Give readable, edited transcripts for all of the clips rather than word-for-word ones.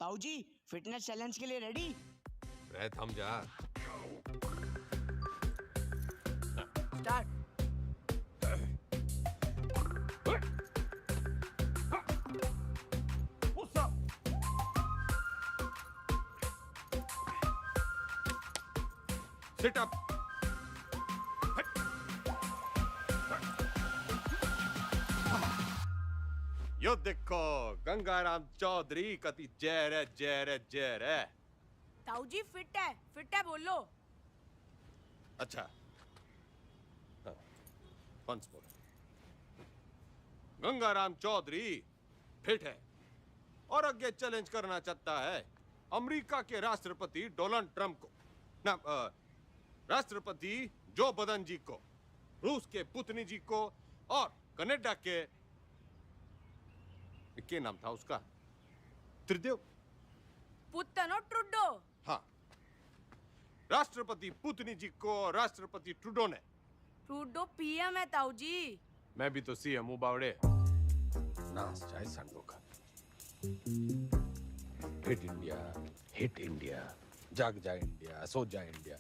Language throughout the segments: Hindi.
ताऊ जी फिटनेस चैलेंज के लिए रेडी? रह थम जा। स्टार्ट। Sit up. यो देखो गंगाराम चौधरी कति जहर है, जहर है, जहर है। ताऊ जी फिट है बोलो। अच्छा once more. Gangaram Chaudhary fit है और आगे चैलेंज करना चाहता है अमेरिका के राष्ट्रपति डोनाल्ड ट्रंप को, ना राष्ट्रपति जो बदन जी को, रूस के पुतिन जी को और कनाडा के क्या नाम था उसका, त्रिदेव पुतनो ट्रुडो। हाँ, राष्ट्रपति पुतिन जी को राष्ट्रपति ट्रुडो ने। ट्रुडो पीएम है ताऊ जी। मैं भी तो सीएम हूं बावड़े। नाच जाए संडो का। हिट इंडिया, जाग जाए इंडिया, सो जाए इंडिया,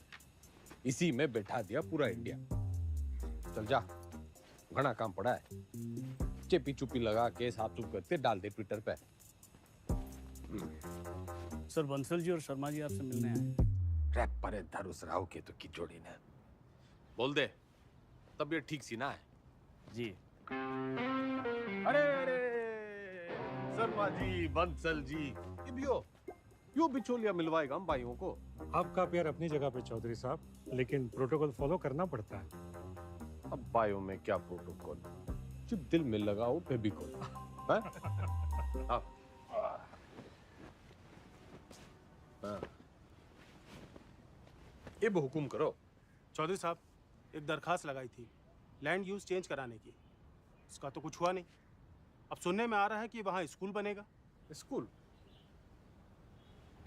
इसी में बैठा दिया पूरा इंडिया। चल जा, घना काम पड़ा है। चेपी चुपी लगा के साफ सुफ करते डाल दे ट्विटर पे। सर बंसल जी और शर्मा जी आपसे मिलने आए। रैप पर धरुस राव के तो की जोड़ी ने। बोल दे, तबीयत ठीक सी ना है? जी। अरे शर्मा जी, बंसल जी, ये भी हो। यो बिचौलिया मिलवाएगा हम भाइयों को। आपका प्यार अपनी जगह पे चौधरी साहब, लेकिन प्रोटोकॉल फॉलो करना पड़ता है। अब भाइयों में क्या प्रोटोकॉल, जब दिल में लगाओ फेविकोल। अब हुकुम करो। चौधरी साहब एक दरखास्त लगाई थी लैंड यूज चेंज कराने की, इसका तो कुछ हुआ नहीं। अब सुनने में आ रहा है कि वहाँ स्कूल बनेगा। स्कूल?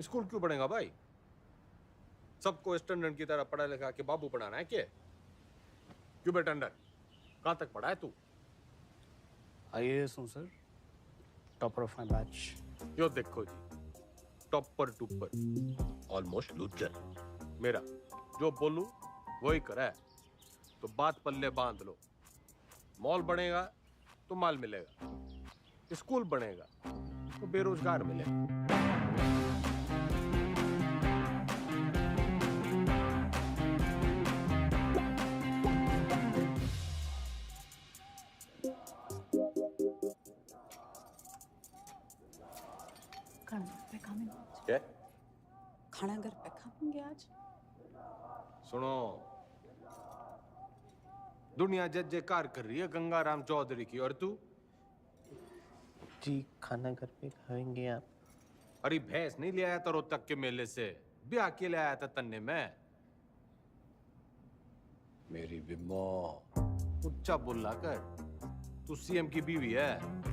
स्कूल क्यों बनेगा भाई? सबको स्टैंडर्ड की तरह पढ़ा लिखा के बाबू पढ़ाना है क्या? क्यों बेटा अंडर, कहाँ तक पढ़ा है तू? आईएएस हूँ sir, topper of my batch. यो देखो जी, टॉपर टूपर ऑलमोस्ट लूजर। मेरा जो बोलूं वही करा है, तो बात पल्ले बांध लो। मॉल बनेगा तो माल मिलेगा, स्कूल बनेगा तो बेरोजगार मिलेगा। क्या? खाना घर पे खाएंगे आज। सुनो, दुनिया जय जयकार कर रही है गंगाराम चौधरी की, और तू? जी खाना घर पे खाएंगे आप। अरे भैंस नहीं ले आया था रोहतक के मेले से, ब्याह के ले आया था तन्ने में। मेरी बिम्मो उच्चा बोला कर, तू सीएम की बीवी है।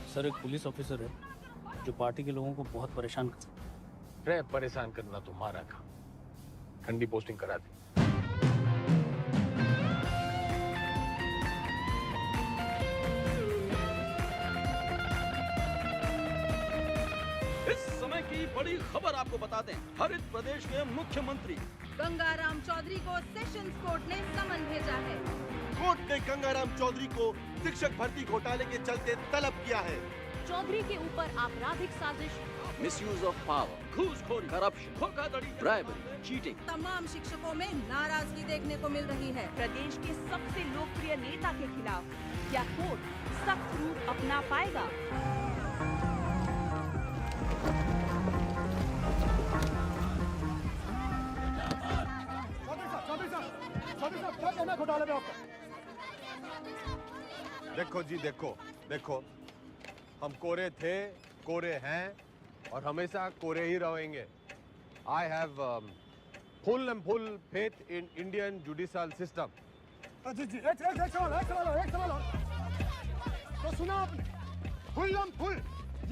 सर एक पुलिस ऑफिसर है जो पार्टी के लोगों को बहुत परेशान कर सकता है। रे परेशान करना तुम्हारा काम, ठंडी पोस्टिंग करा दी। इस समय की बड़ी खबर आपको बता दें, हरित प्रदेश के मुख्यमंत्री गंगाराम चौधरी को सेशंस कोर्ट ने समन भेजा है। कोर्ट ने गंगाराम चौधरी को शिक्षक भर्ती घोटाले के चलते तलब किया है। चौधरी के ऊपर आपराधिक साजिश, मिसयूज ऑफ पावर, घूसखोरी, करप्शन, धोखाधड़ी, ड्राइवरी, चीटिंग। तमाम शिक्षकों में नाराजगी देखने को मिल रही है। प्रदेश के सबसे लोकप्रिय नेता के खिलाफ क्या कोर्ट सख्त रूप अपना पाएगा? क्या कहना घोटाले में आपका? देखो जी, देखो देखो, हम कोरे थे, कोरे हैं और हमेशा कोरे ही रहेंगे। I have full and full faith in Indian judicial system. जी एक सवाल और। तो सुना आपने, फुल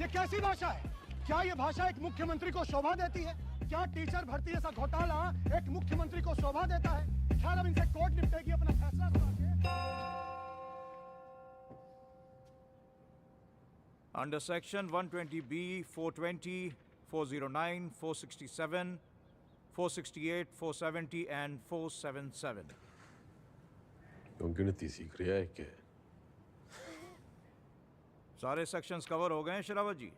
ये कैसी भाषा है? क्या ये भाषा एक मुख्यमंत्री को शोभा देती है? क्या टीचर भर्ती जैसा घोटाला एक मुख्यमंत्री को शोभा देता है? खैर अब इनसे कोर्ट निपटेगी अपना फैसला सुना के। Under Section 120B, 420, 409, 467, 468, 470 and 477. क्यों गिनती सीख रहा है क्या? सारे सेक्शंस कवर हो गए हैं शरावत जी।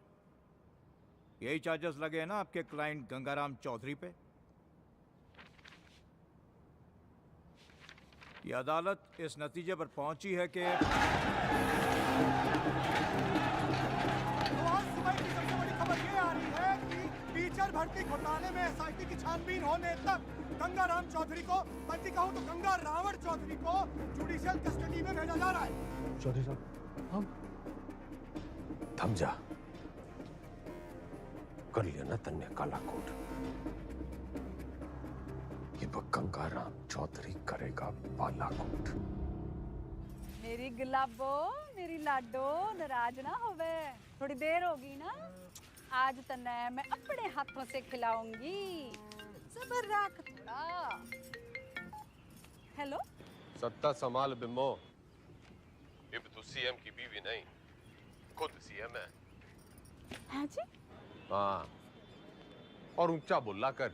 यही चार्जेस लगे हैं ना आपके क्लाइंट गंगाराम चौधरी पे? ये अदालत इस नतीजे पर पहुंची है कि टीचर भर्ती घोटाले में एसआईटी की छानबीन होने तक गंगाराम चौधरी को, बल्कि कहूं तो गंगा रावण चौधरी को जुडिशियल कस्टडी में भेजा जा रहा है। चौधरी साहब हम थम जा, कर लिया ना तन्ने काला कोट। ये गंगाराम चौधरी करेगा बालाकोट। मेरी गुलाबो, मेरी लाडो, नाराज ना होवे। थोड़ी देर होगी ना, आज तने मैं अपने हाथों से खिलाऊंगी। सब्र रख थोड़ा। हेलो, सत्ता संभाल बिम्बो। ये तो सीएम की बीवी नहीं, खुद सीएम है। हाँ जी? हाँ, और ऊंचा बोला कर।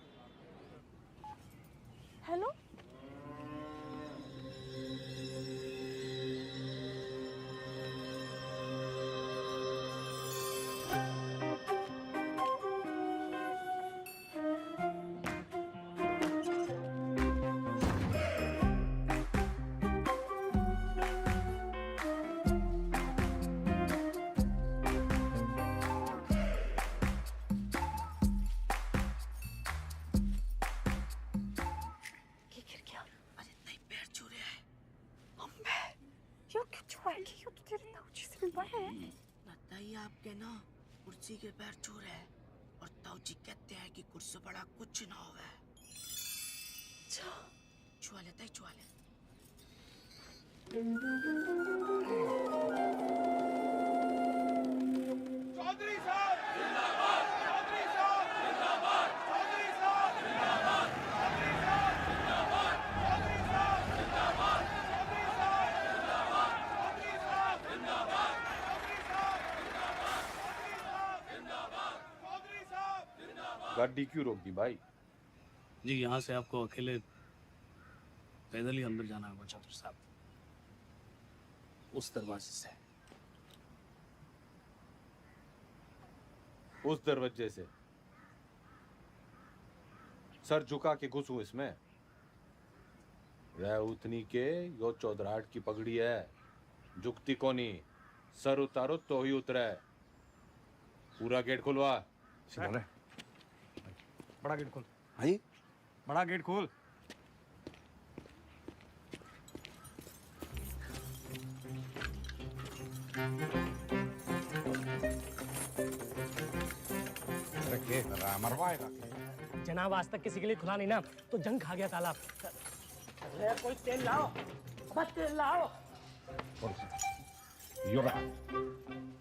हेलो, लगता ही आपके ना कुर्सी के पैर छू रहे हैं और ताऊजी कहते हैं कि कुर्सी बड़ा कुछ ना होवे। छुआ लेता ही छुआ ले। चौधरी साहब जिंदाबाद, चौधरी साहब जिंदाबाद, चौधरी साहब जिंदाबाद, चौधरी साहब जिंदाबाद, चौधरी साहब जिंदाबाद, चौधरी साहब जिंदाबाद, चौधरी साहब जिंदाबाद, चौधरी साहब जिंदाबाद, चौधरी साहब जिंदाबाद। गाड़ी क्यों रोक दी भाई? जी यहाँ से आपको अकेले पैदल ही अंदर जाना होगा चौधरी साहब, उस दरवाजे से। उस दरवाजे से? सर झुका के घुसूं इसमें? रह उतनी के यो चौधराहट की पगड़ी है, झुकती कोनी। सर उतारो तो ही उतरे। पूरा गेट खुलवा। बड़ा गेट खोल। हाँ जी? बड़ा गेट खोल। जनाब आज तक किसी के लिए खुला नहीं ना, तो जंग खा गया तालाब। अरे कोई तेल लाओ, बस तेल लाओ।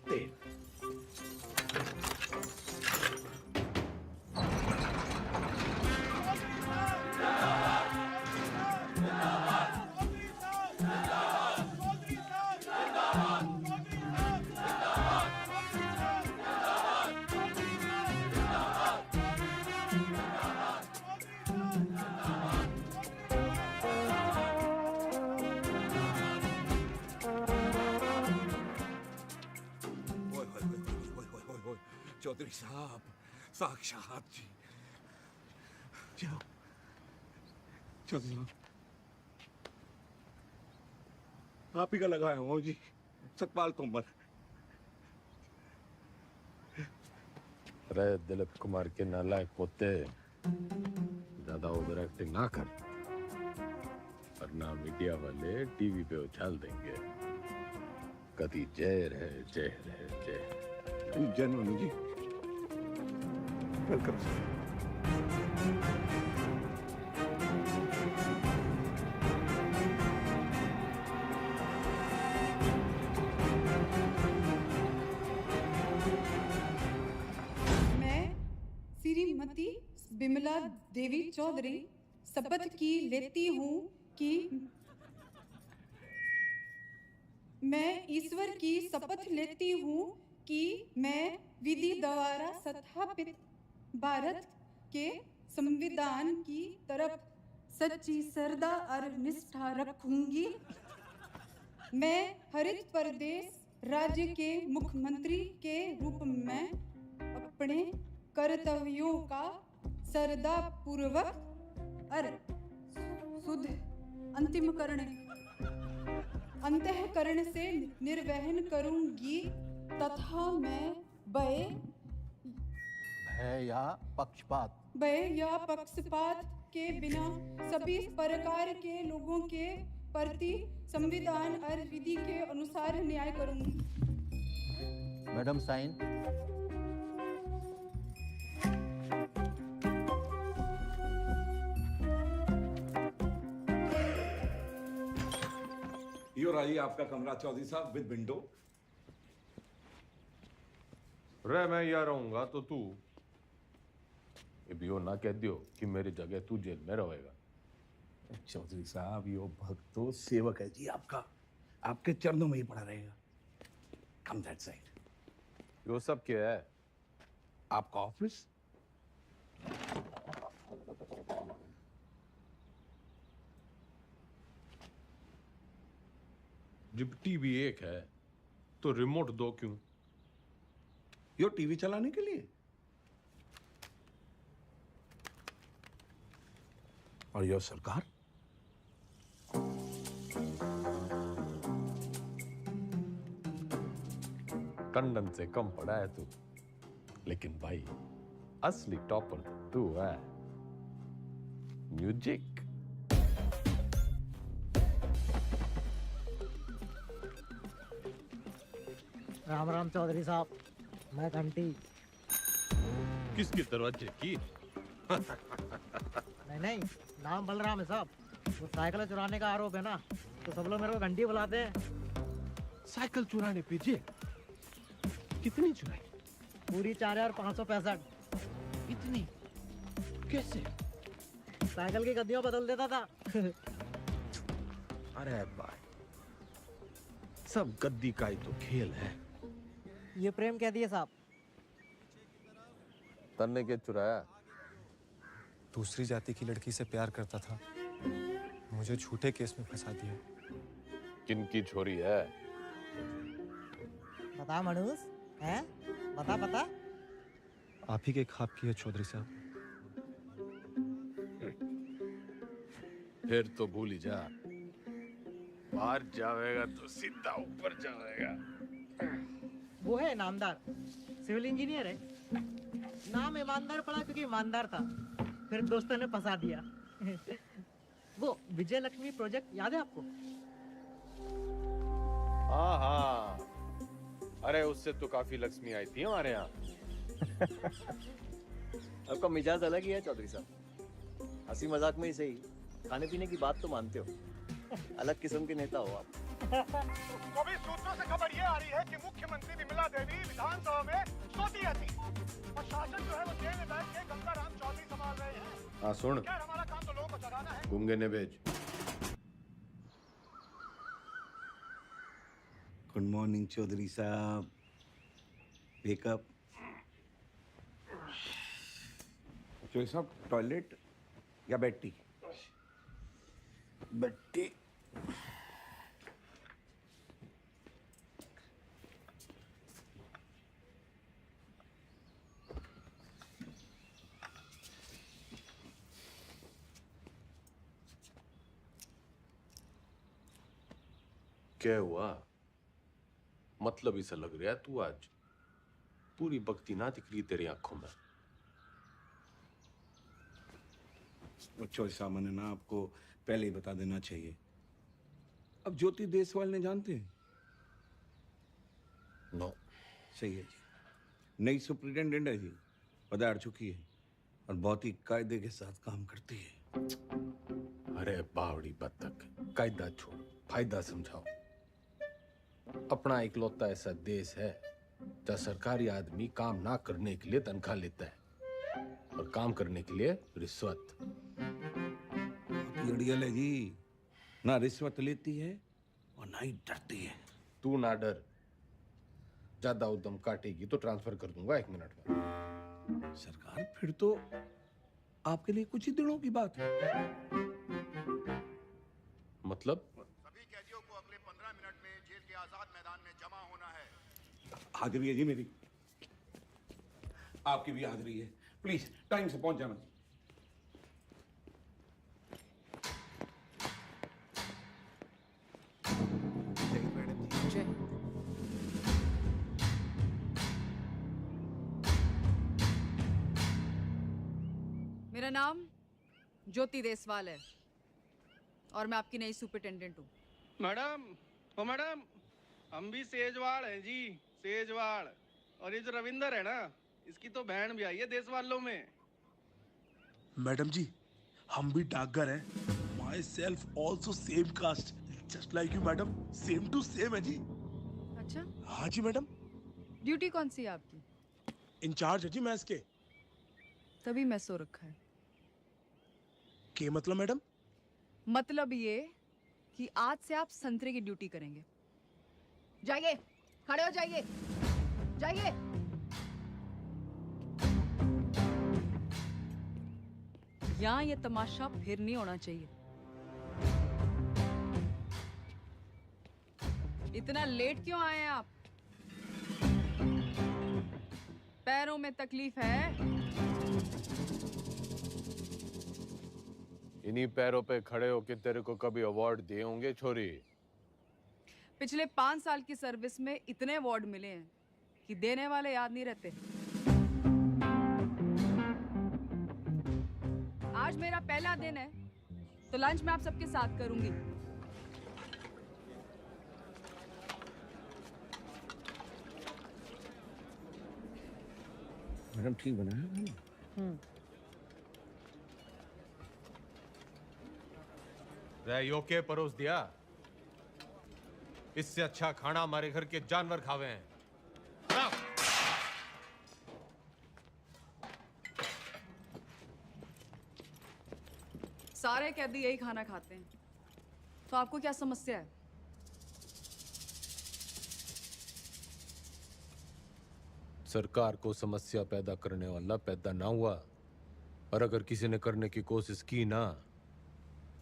तेल। चौधरी साहब साक्षात जी। चलो चौधरी साहब आप ही का लगाया हूँ जी, सतपाल तोमर। अरे दिलीप कुमार के नालायक पोते, ज्यादा ओवर एक्टिंग ना कर, वरना मीडिया वाले टीवी पे उछाल देंगे कभी जहर है जहर है जहर। जनरल जी वेलकम सर। मैं श्रीमती बिमला देवी चौधरी शपथ की लेती हूँ कि मैं ईश्वर की शपथ लेती हूँ कि मैं विधि द्वारा स्थापित भारत के संविधान की तरफ सच्ची श्रद्धा और निष्ठा रखूंगी। मैं हरित प्रदेश राज्य के मुख्यमंत्री के रूप में अपने कर्तव्यों का श्रद्धा पूर्वक और शुद्ध अंतःकरण से निर्वहन करूंगी तथा मैं भय या पक्षपात के बिना सभी प्रकार के लोगों के प्रति संविधान और विधि के अनुसार न्याय करूंगी। Madam sign. यो रही आपका कमरा चौधरी साहब विद विंडो। रे मैं यहाँ रहूंगा तो तू ये भी ना कह दियो कि मेरी जगह तू जेल में रहेगा। चौधरी साहब यो भक्तो सेवक है जी आपका, आपके चरणों में ही पड़ा रहेगा। कम दैट साइड। यो सब क्या है? आपका ऑफिस। जब टीवी एक है तो रिमोट दो क्यों? यो टीवी चलाने के लिए। और यो सरकार। टंडन से कम पड़ा है तू, लेकिन भाई असली टॉपर तो तू है। म्यूजिक। राम राम चौधरी साहब, मैं घंटी। किसके दरवाजे की? नहीं, नाम बलराम है साहब। वो साइकिल चुराने का आरोप है ना, तो सब लोग मेरे को घंटी बुलाते हैं। साइकिल चुराने पे जेल? कितनी चुराई? पूरी 4565। इतनी? कैसे? साइकिल की गद्दियां बदल देता था। अरे भाई, सब गद्दी का ही तो खेल है। ये प्रेम कह दिए साहब। तन्ने के चुराया? दूसरी जाति की लड़की से प्यार करता था, मुझे झूठे केस में फंसा दिया। किनकी छोरी है? बता मनुष, हैं? बता। आप ही के ख्वाब की है चौधरी साहब। फिर तो भूल ही जा। बाहर जाएगा तो सीधा ऊपर जाएगा। वो है नामदार, सिविल इंजीनियर है। नाम ईमानदार पड़ा क्योंकि ईमानदार था। फिर दोस्तों ने फंसा दिया। वो विजय लक्ष्मी प्रोजेक्ट याद है आपको? हाँ। अरे उससे तो काफी लक्ष्मी आई थी हमारे यहाँ। आपका मिजाज अलग ही है चौधरी साहब। हंसी मजाक में ही सही, खाने पीने की बात तो मानते हो। अलग किस्म के नेता हो आप। तो अभी सूत्रों से खबर ये आ रही है कि मुख्यमंत्री विमला देवी विधानसभा में सोती रहती और शासन जो है वो जेल में बैठ के गंगाराम चौधरी संभाल रहे हैं। हाँ सुन, क्या हमारा काम तो लोगों को जगाना है। गूंगे ने भेज। गुड मॉर्निंग चौधरी साहब। वेकअप। चौधरी साहब टॉयलेट या बेड टी? Bed tea. क्या हुआ? मतलब इसे लग रहा है तू आज पूरी भक्ति ना दिख रही तेरी आंखों में। चौधरी साहब मैंने ना आपको पहले ही बता देना चाहिए। अब ज्योति देसवाल ने जानते हैं? नो। सही है जी, नई सुप्रिंटेंडेंट है जी। पधार चुकी है और बहुत ही कायदे के साथ काम करती है। अरे बावड़ी बत्तख, कायदा छोड़, फायदा समझाओ। अपना इकलौता ऐसा देश है जहाँ सरकारी आदमी काम ना करने के लिए तनख्वाह लेता है और काम करने के लिए रिश्वत। अड़ियल है जी, ना रिश्वत लेती है और ना ही डरती है। तू ना डर, ज्यादा उद्यम काटेगी तो ट्रांसफर कर दूंगा 1 मिनट में। सरकार फिर तो आपके लिए कुछ ही दिनों की बात है। मतलब? सभी कैदियों को अगले 15 मिनट में जेल के आजाद मैदान में जमा होना है। हाजिरी है जी मेरी, आपकी भी हाजिरी है। प्लीज टाइम से पहुंच जाना। मेरा नाम ज्योति देसवाल है और मैं आपकी नई सुपरिटेंडेंट हूँ। मैडम, ओ मैडम, हम भी सेजवाड़ हैं जी, सेजवाड़। और ये जो रविंदर है ना, इसकी तो बहन भी आई है देश वालों में। मैडम जी, हम भी डाकघर हैं। Myself also same caste, just like you madam, same to same है जी। अच्छा? हाँ जी मैडम। ड्यूटी कौन सी है आपकी? इंचार्ज है जी मैस के। तभी मैं सो रखा है। के मतलब मैडम? मतलब ये कि आज से आप संतरे की ड्यूटी करेंगे। जाइए, खड़े हो जाइए, जाइए। यहाँ ये तमाशा फिर नहीं होना चाहिए। इतना लेट क्यों आए हैं आप? पैरों में तकलीफ है? इन्हीं पैरों पे खड़े होके तेरे को कभी अवार्ड दिए होंगे छोरी? पिछले 5 साल की सर्विस में इतने अवार्ड मिले हैं कि देने वाले याद नहीं रहते। आज मेरा पहला दिन है तो लंच मैं आप सबके साथ करूंगी। मैडम ठीक बना है? योके परोस दिया। इससे अच्छा खाना हमारे घर के जानवर खावे हैं। सारे कैदी यही खाना खाते हैं, तो आपको क्या समस्या है? सरकार को समस्या पैदा करने वाला पैदा ना हुआ, और अगर किसी ने करने की कोशिश की ना,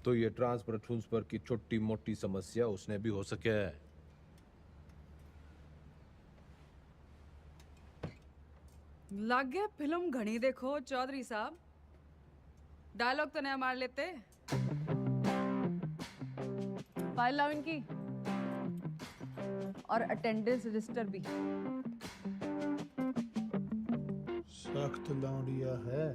तो ये ट्रांसफर की छोटी मोटी समस्या उसने भी हो सके। लग गया फिल्म घनी देखो चौधरी साहब। डायलॉग तो नया मार लेते। फाइल लाओ इनकी और अटेंडेंस रजिस्टर भी। सख्त लौंडिया है।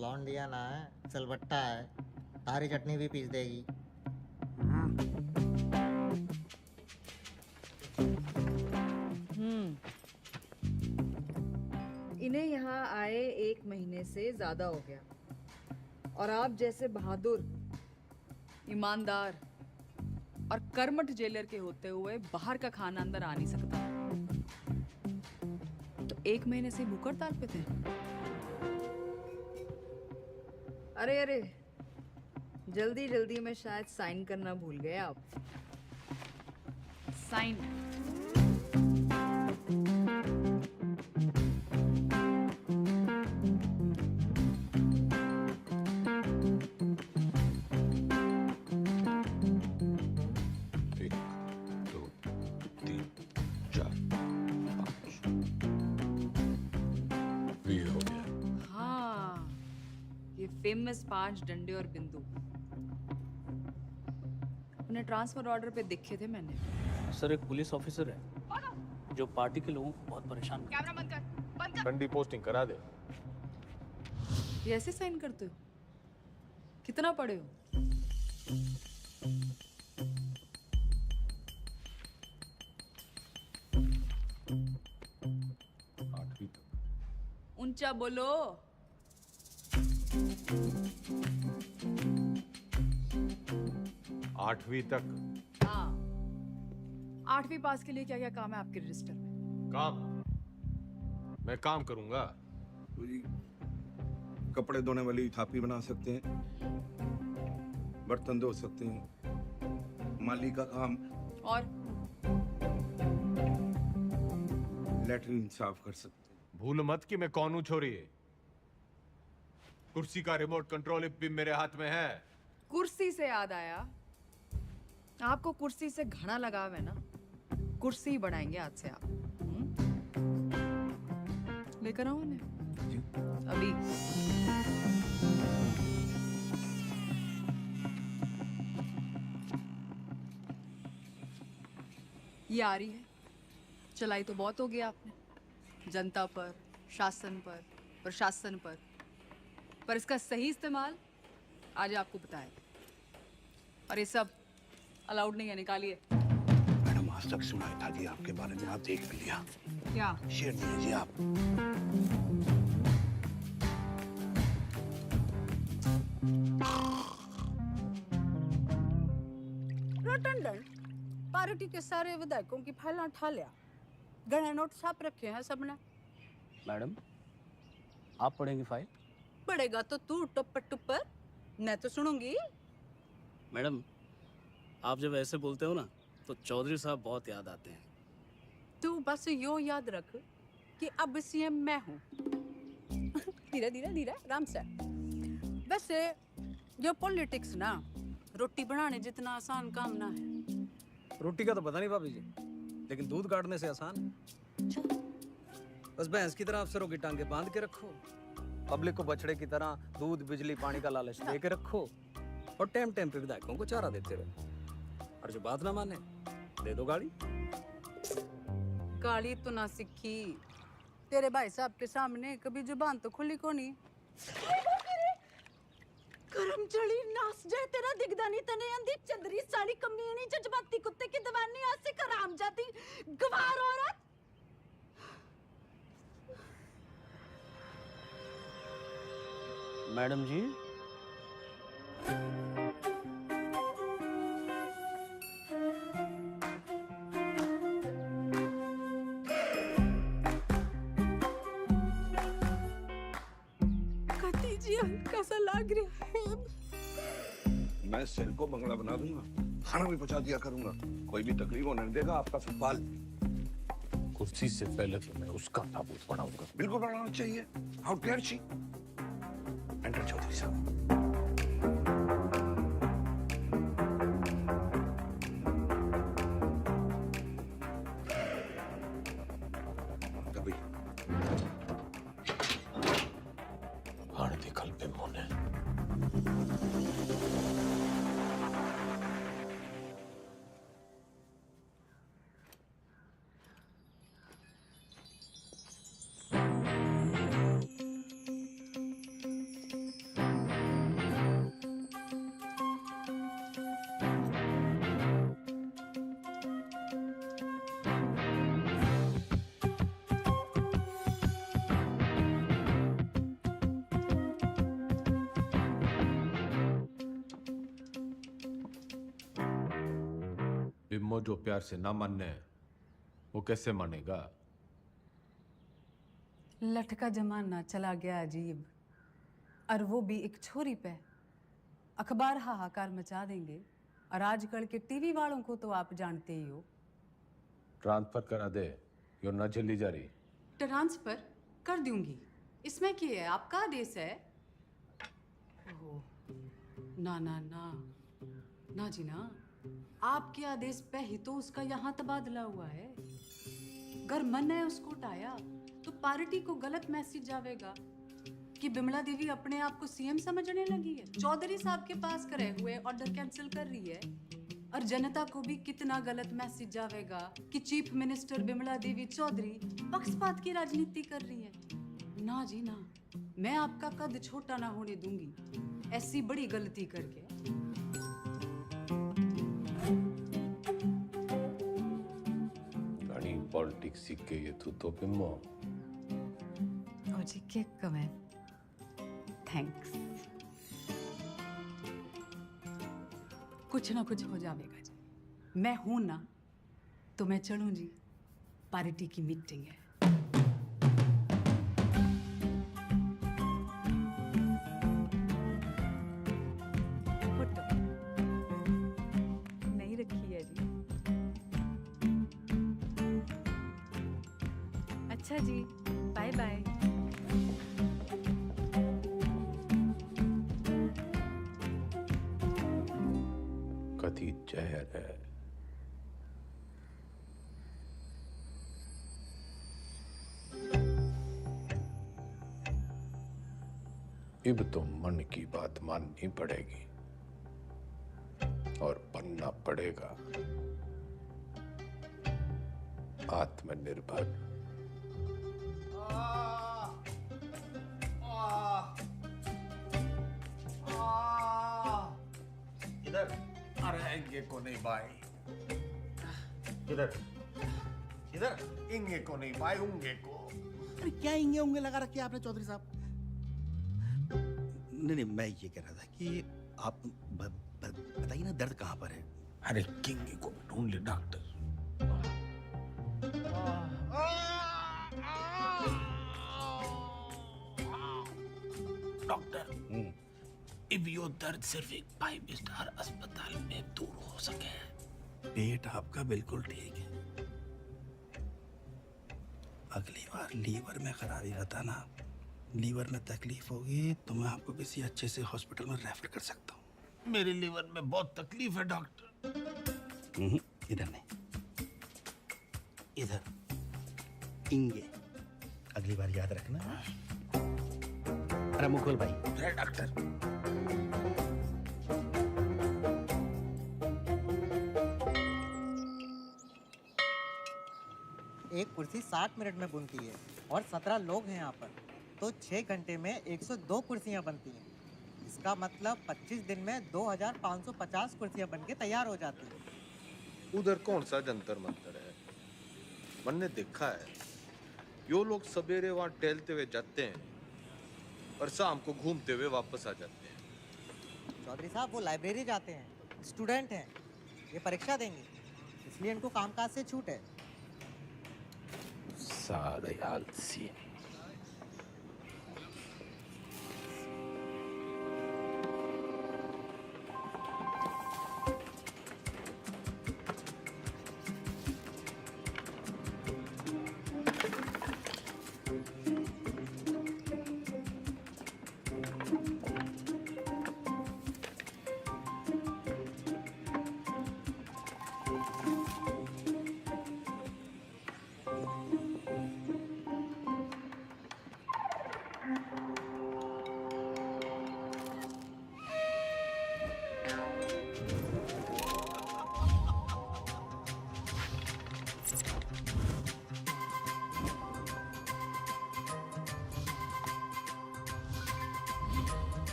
लौंडिया ना है, सलबट्टा है। तारी चटनी भी पीस देगी। इन्हें यहाँ आए 1 महीने से ज्यादा हो गया और आप जैसे बहादुर, ईमानदार और कर्मठ जेलर के होते हुए बाहर का खाना अंदर आ नहीं सकता। तो 1 महीने से भूख हड़ताल पे थे। अरे अरे, जल्दी जल्दी में शायद साइन करना भूल गए आप। साइन। फेमस 5 डंडे और बिंदु अपने ट्रांसफर ऑर्डर पे दिखे थे मैंने। सर, एक पुलिस ऑफिसर है जो पार्टी के लोगों को बहुत परेशान करता है। कैमरा बंद कर, बंद कर। ठंडी पोस्टिंग करा दे। ये ऐसे साइन करते हो? कितना पढ़े हो? ऊंचा बोलो। आठवीं तक। हाँ, 8वीं पास के लिए क्या क्या काम है आपके रजिस्टर में? काम? मैं काम करूंगा। जी, कपड़े धोने वाली थापी बना सकते हैं, बर्तन धो सकते हैं, माली का काम और लेटरिन साफ कर सकते हैं। भूल मत कि मैं कौन हूं छोरी। कुर्सी का रिमोट कंट्रोल भी मेरे हाथ में है। कुर्सी से याद आया, आपको कुर्सी से घना लगाव है ना, कुर्सी ही बनाएंगे आज से आप। लेकर आओ उन्हें अभी। ये आ रही है, चलाई तो बहुत हो गया आपने, जनता पर, शासन पर, प्रशासन पर इसका सही इस्तेमाल आज आपको बताएं। और ये सब अलाउड नहीं है, निकालिए। मैडम आज तक सुना था जी आपके बारे में, आप देख भी लिया। क्या? शेयर नहीं जी आप। टंडन, पार्टी के सारे विधायकों की फाइल उठा लिया, गणे नोट छाप रखे हैं सबने। मैडम, आप पढ़ेंगी फाइल? पढ़ेगा तो तू टुप्पर टुप्पर, मैं तो सुनूंगी। मैडम, आप जब ऐसे बोलते हो ना तो चौधरी साहब बहुत याद आते हैं। तू बस यो याद रख कि अब सीएम मैं हूँ। धीरे धीरे धीरे आराम से। वैसे जो पॉलिटिक्स ना रोटी बनाने जितना आसान काम ना है। रोटी का तो पता नहीं भाभी जी, लेकिन दूध काटने से आसान है। बस भैंस की तरह अफसरों की टांगे बांध के रखो, पब्लिक को बछड़े की तरह दूध बिजली पानी का लालच दे के रखो, और टाइम टाइम पे विधायकों को चारा देते रहो, और जो बात ना माने दे दो गाड़ी। गाली तो ना सीखी, तेरे भाई साहब के सामने कभी जुबान तो खुली को नहीं। करम चढ़ी नास जाए तेरा दिगदानी तने अंधी चंदरी साली कमीनी जज्बाती कुत्ते की दीवानी आसे कराम जाती गवार औरत। मैडम जी, कती जी हल्का सा लग रहा है। मैं सेल को बंगला बना दूंगा, खाना भी पहुंचा दिया करूंगा, कोई भी तकलीफ होने नहीं देगा आपका सुखपाल। कुर्सी से पहले तो मैं उसका ताबूत बनाऊंगा। बिल्कुल बनाना चाहिए। How dare she. Enter Chaudhary साहब। कभी हार्दिक कल्पे मोने। बिम्मो जो प्यार से ना मानने वो कैसे मानेगा? लठ का जमाना चला गया अजीब, और वो भी एक छोरी पे। अखबार हाहाकार मचा देंगे, और आजकल के टीवी वालों को तो आप जानते ही हो। ट्रांसफर करा दे, यो न चली जा रही। ट्रांसफर कर दूंगी, इसमें क्या है, आपका आदेश है। ओह, ना ना ना ना जी ना, आपके आदेश पे ही तो उसका यहाँ तबादला हुआ है। अगर मन है उसको उठाया तो पार्टी को गलत मैसेज जावेगा कि बिमला देवी अपने आप को सीएम समझने लगी है, चौधरी साहब के पास करे हुए ऑर्डर कैंसिल कर रही है। और जनता को भी कितना गलत मैसेज जावेगा कि चीफ मिनिस्टर बिमला देवी चौधरी पक्षपात की राजनीति कर रही है। ना जी ना, मैं आपका कद छोटा ना होने दूंगी ऐसी बड़ी गलती करके। पॉलिटिक्स सीख के ये तू तो बिम्मो। ओ 지게끔은 थैंक्स। कुछ ना कुछ हो जाएगा जी। मैं हूं ना तो मैं चलूं जी। पार्टी की मीटिंग है। फोटो नहीं रखी है जी। अच्छा जी, बाय बाय। कथी जहर है। अब तो मन की बात माननी पड़ेगी और बनना पड़ेगा आत्मनिर्भर। इधर अरे इंगे को नहीं भाई, इधर इधर इंगे को नहीं भाई, उंगे को। अरे क्या इंगे उंगे लगा रखे आपने चौधरी साहब? नहीं, मैं ये कह रहा था कि आप बताइए ना दर्द कहाँ पर है? अरे किंगे को ढूंढ ले डॉक्टर। डॉक्टर, अब यो दर्द सिर्फ एक 5 स्टार अस्पताल में दूर हो सके। पेट आपका बिल्कुल ठीक है। अगली बार लीवर में खराबी बताना, लीवर में तकलीफ होगी तो मैं आपको किसी अच्छे से हॉस्पिटल में रेफर कर सकता हूँ। मेरे लीवर में बहुत तकलीफ है डॉक्टर। इधर नहीं, इधर इंगे। अगली बार याद रखना। अरे मुकुल भाई। अरे डॉक्टर, एक कुर्सी 60 मिनट में बनती है और 17 लोग हैं यहाँ पर, तो 6 घंटे में 102 कुर्सियाँ बनती हैं। इसका मतलब 25 दिन में 2550 कुर्सियाँ बन के तैयार हो जाती हैं। उधर कौन सा जंतर मंतर है? मैंने देखा है, यो लोग सवेरे वहाँ टहलते हुए जाते हैं और शाम को घूमते हुए वापस आ जाते हैं। चौधरी साहब वो लाइब्रेरी जाते हैं, स्टूडेंट हैं, ये परीक्षा देंगे, इसलिए इनको कामकाज से छूट है। सारे आलसी।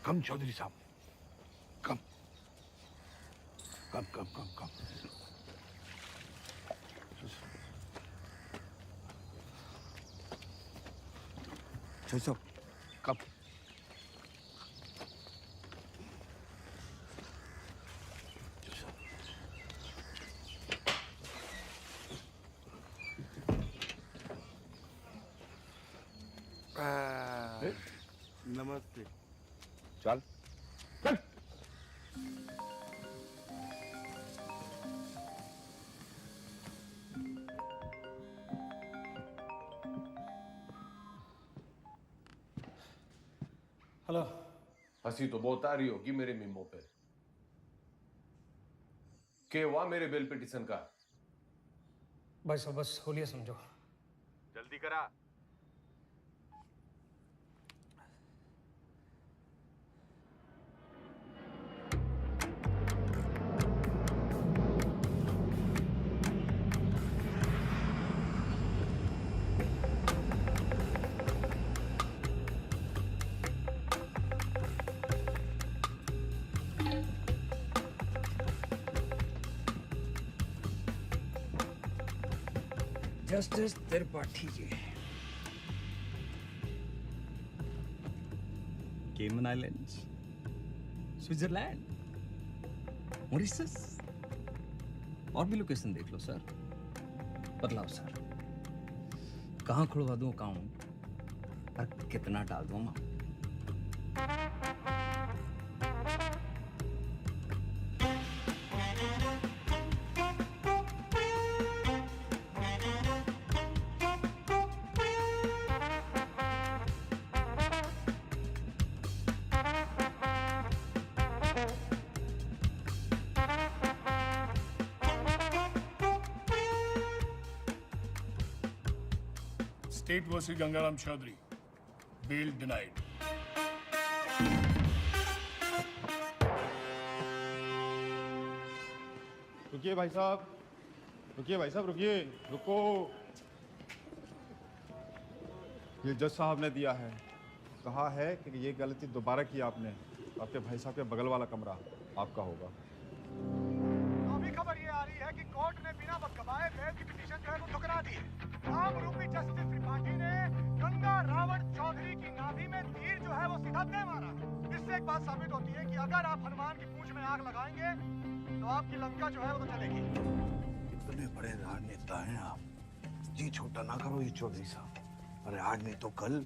कम चौधरी साहब, कम कम कम कम कम। चौधरी साहब, कम। नमस्ते। चल चल। हेलो। हंसी तो बहुत आ रही होगी मेरे मीमो पे। क्या हुआ मेरे बेल पिटीशन का? भाई साहब बस होलिया समझो। जल्दी करा। जस्टिस त्रिपाठी जी, केमन आइलैंड्स, स्विट्जरलैंड, मॉरिशस, और भी लोकेशन देख लो सर। बतलाओ सर, कहाँ खुलवा दूं अकाउंट और कितना डाल दूं amount? State versus Gangaram Chaudhary. Bail denied. रुकिए भाई साहब, रुकिए भाई साहब, रुकिए, रुको। ये जज साहब ने दिया है, कहा है कि ये गलती दोबारा की आपने, आपके भाई साहब के बगल वाला कमरा आपका होगा। अभी खबर ये आ रही है कि कोर्ट ने बिना वक्त गवाए बेल की पिटीशन जो है वो ठुकरा दी है। आरोपी जस्टिस त्रिपाठी ने गंगा रावण चौधरी की नाभि में तीर जो है वो सीधा दे मारा। इससे एक बात साबित होती है कि अगर आप हनुमान की पूंछ में आग लगाएंगे तो आपकी लंका जो है वो तो चलेगी। इतने बड़े राजनेता हैं आप, जी छोटा ना करो ये चौधरी साहब। अरे आज नहीं तो कल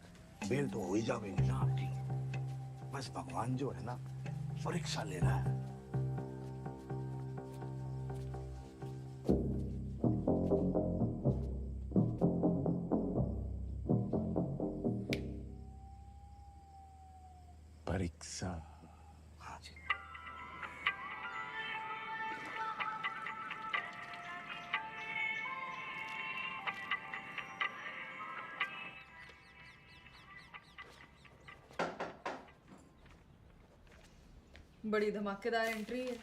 बेल तो हो ही जाएगी ना आपकी। बस भगवान जो है ना परीक्षा ले रहा है। परीक्षा। हाँ जी। बड़ी धमाकेदार एंट्री है।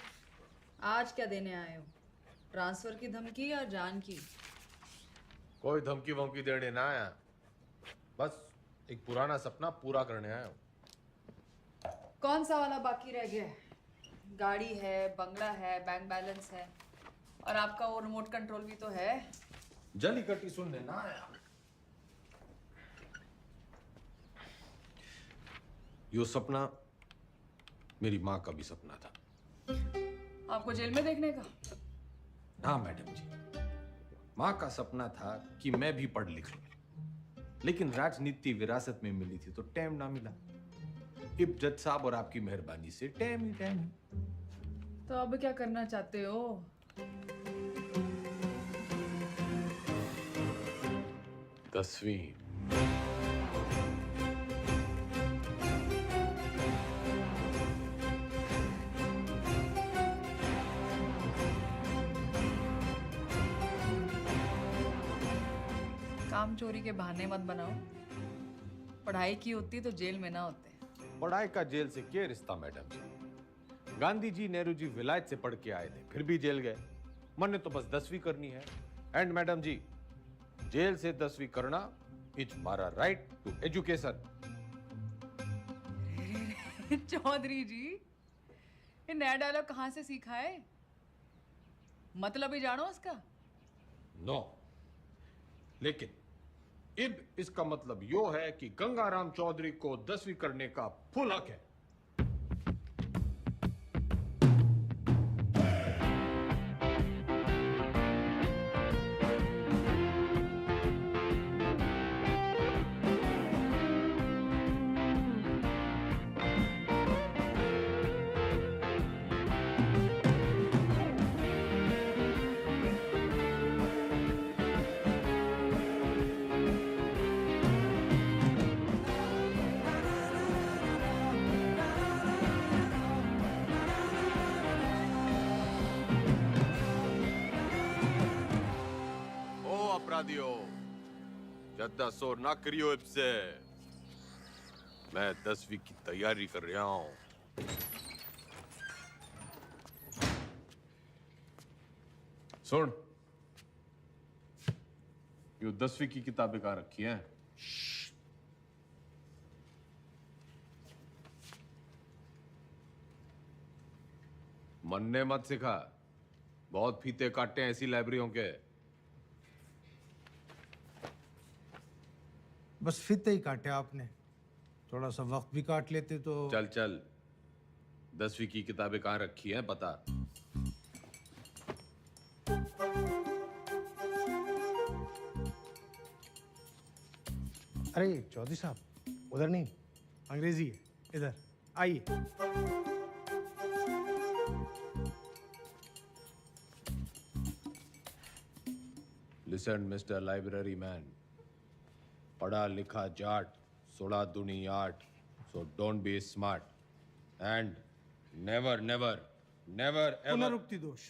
आज क्या देने आए हो? ट्रांसफर की धमकी या जान की? कोई धमकी वमकी देने ना आया, बस एक पुराना सपना पूरा करने आया हूँ। कौन सा वाला बाकी रह गया है? गाड़ी है, बंगला है, बैंक बैलेंस है, और आपका वो रिमोट कंट्रोल भी तो है। जली कटी सुनने ना आया। यो सपना मेरी माँ का भी सपना था। आपको जेल में देखने का? हाँ मैडम जी, माँ का सपना था कि मैं भी पढ़ लिख लूं, लेकिन राजनीति विरासत में मिली थी तो टाइम ना मिला। इब जज साहब और आपकी मेहरबानी से टाइम ही टाइम है। तो अब क्या करना चाहते हो? तस्वीर। काम चोरी के बहाने मत बनाओ। पढ़ाई की होती तो जेल में ना होते। पढ़ाई का जेल से क्या रिश्ता मैडम जी? गांधी जी, नेहरू जी विलायत से पढ़ के आए थे, फिर भी जेल गए। मन ने तो बस 10वीं करनी है। एंड मैडम जी, जेल से 10वीं करना इट्स हमारा राइट टू एजुकेशन। चौधरी जी, ये नया डायलॉग कहाँ से सीखा है? मतलब ही जानो इसका? नो, लेकिन इब इसका मतलब यो है कि गंगाराम चौधरी को 10वीं करने का फुल हक है। बना दियो। जद्दा सो ना करियो इससे। मैं 10वीं की तैयारी कर रहा हूँ। सुन, ये 10वीं की किताबें कहाँ रखी हैं? मन्ने मत सिखा, बहुत फीते काटे हैं ऐसी लाइब्रेरियों के। बस फीते ही काटे आपने, थोड़ा सा वक्त भी काट लेते तो। चल चल, 10वीं की किताबें कहाँ रखी हैं बता। अरे चौधरी साहब, उधर नहीं, अंग्रेजी है, इधर आइए। Listen, Mr. Library Man. पढ़ा लिखा जाट, सोड़ा दुनी आट. So don't be smart. And never, never, never ever. पुनरुक्ति दोष।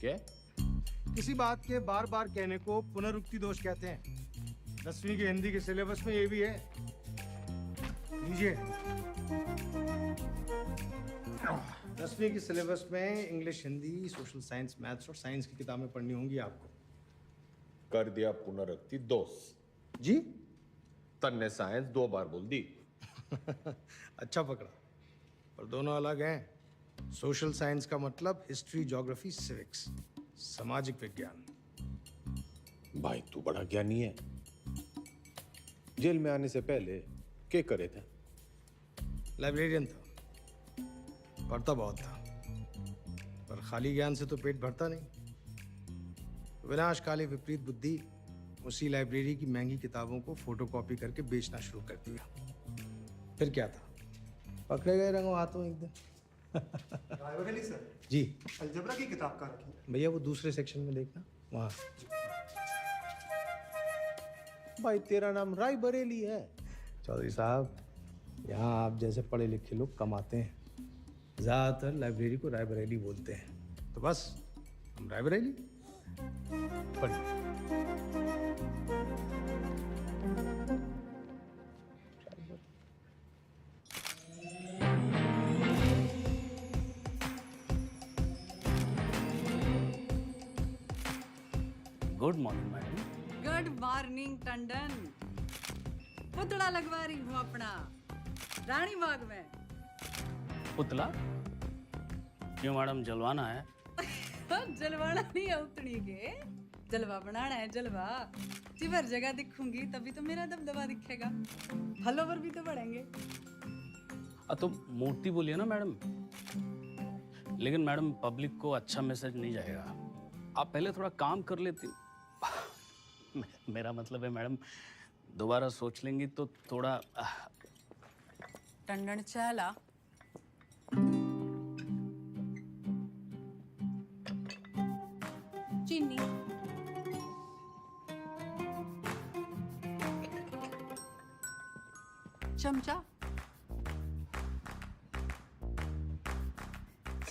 क्या? किसी बात के बार बार कहने को पुनरुक्ति दोष कहते हैं। 10वीं के हिंदी के सिलेबस में ये भी है। लीजिए। 10वीं के सिलेबस में English, Hindi, social science, maths और साइंस की किताबें पढ़नी होंगी आपको। कर दिया पुनरुक्ति दोष। जी? तन्ने साइंस 2 बार बोल दी। अच्छा पकड़ा, पर दोनों अलग हैं। सोशल साइंस का मतलब हिस्ट्री, ज्योग्राफी, सिविक्स, सामाजिक विज्ञान। भाई तू बड़ा ज्ञानी है। जेल में आने से पहले क्या करे थे? लाइब्रेरियन था, पढ़ता बहुत था, पर खाली ज्ञान से तो पेट भरता नहीं। विनाशकाली विपरीत बुद्धि उसी लाइब्रेरी की महंगी किताबों को फोटोकॉपी करके बेचना शुरू कर दिया। फिर क्या था, पकड़े गए रंगों हाथों एक दिन। रायबरेली सर जी, अलजबरा की किताब कहाँ रखी? भैया वो दूसरे सेक्शन में देखना, वहाँ। भाई तेरा नाम राय बरेली है। चौधरी साहब, यहाँ आप जैसे पढ़े लिखे लोग कम आते हैं। ज़्यादातर लाइब्रेरी को रायबरेली बोलते हैं, तो बस हम रायबरेली। पढ़िए। Good morning madam. Good morning Tandon. पुतला लगवा रही हूँ अपना रानी बाग में। पुतला? क्यों मैडम, जलवाना है? जलवाना नहीं है, उतनी के जलवा बनाना है। जलवा जिवर जगह दिखूंगी तभी तो मेरा दबदबा दिखेगा, फॉलोवर भी तो बढ़ेंगे। तो मूर्ति बोलिए ना मैडम। लेकिन मैडम, पब्लिक को अच्छा मैसेज नहीं जाएगा। आप पहले थोड़ा काम कर लेती। मेरा मतलब है मैडम, दोबारा सोच लेंगी तो थोड़ा। टंडन चाला चीनी चमचा।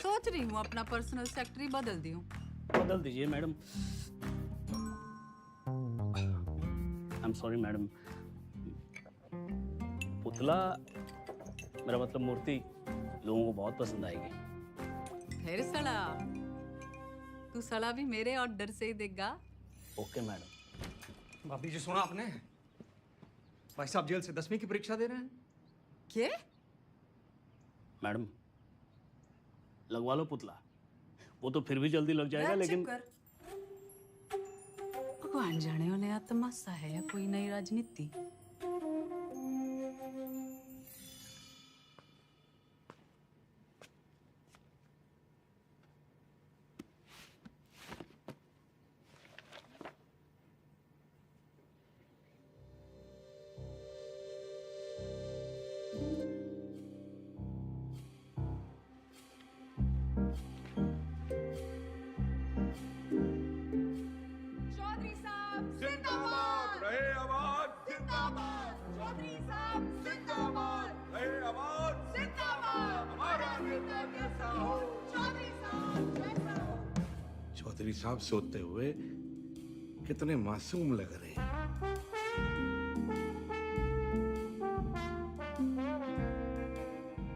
सोच रही हूँ अपना पर्सनल सेक्रेटरी बदल दी हूँ। बदल दीजिए madam. I am sorry madam. पुतला, मेरा मतलब मूर्ति, लोगों को बहुत पसंद आएगी। फिर सड़ा, तू सड़ा भी मेरे ऑर्डर से ही देगा। Okay madam. भाभी जी सुना आपने? भाई साहब जेल से 10वीं की परीक्षा दे रहे हैं। क्या? मैडम लगवा लो पुतला, वो तो फिर भी जल्दी लग जाएगा। लेकिन भगवान जाने हो नया तमाशा है या कोई नई राजनीति। चौधरी साहब सोते हुए कितने मासूम लग रहे हैं।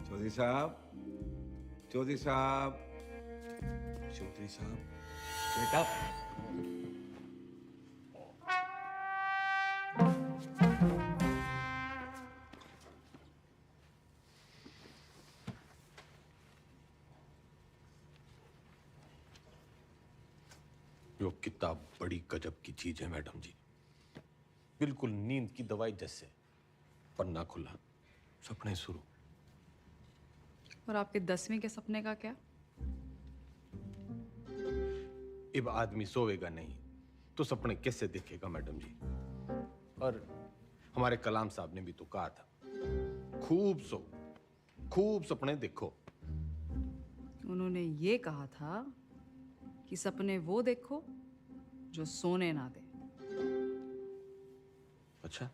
चौधरी साहब, चौधरी साहब, चौधरी साहब, बेटा। यो किताब बड़ी गजब की चीज है मैडम जी, बिल्कुल नींद की दवाई जैसे। पन्ना खुला, सपने शुरू। और आपके 10वें के सपने का क्या? अब आदमी सोएगा नहीं तो सपने कैसे देखेगा मैडम जी। और हमारे कलाम साहब ने भी तो कहा था, खूब सो, खूब सपने देखो। उन्होंने ये कहा था कि सपने वो देखो जो सोने ना दे। अच्छा,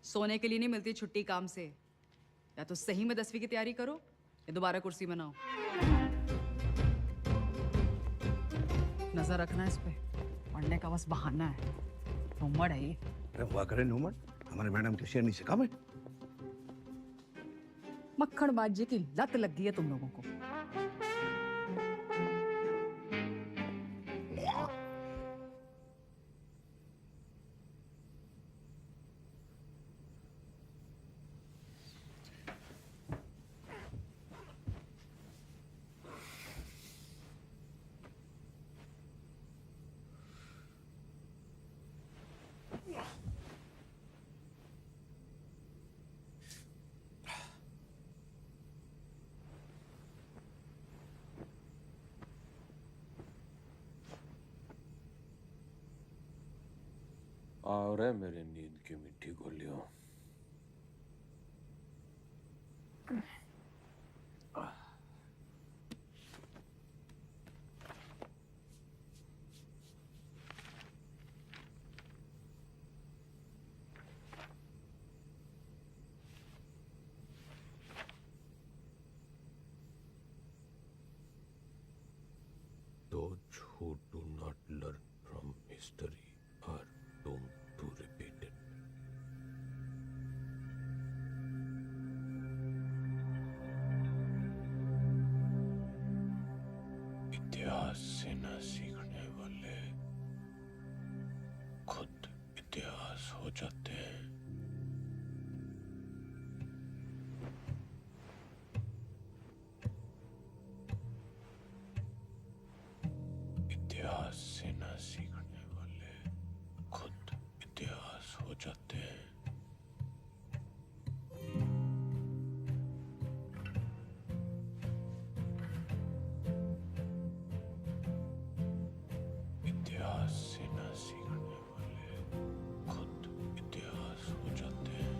सोने के लिए नहीं मिलती छुट्टी काम से। या तो सही में 10वीं की तैयारी करो या दोबारा कुर्सी बनाओ। नजर रखना इस पे, पढ़ने का बस बहाना है। नूमड़ है ये। अरे हुआ करे नूमड़, हमारे मैडम के शेरनी से कम है। मक्खन बाजी की लत लग गई है तुम लोगों को। और है मेरे नींद की मिट्टी गोलियों। Those who do not learn from history are doomed to repeat it. इतिहास से न सीखने वाले खुद इतिहास हो जाते हैं। इतिहास से न सीखने वाले खुद इतिहास हो जाते हैं। इतिहास से न सीखने वाले खुद इतिहास हो जाते हैं।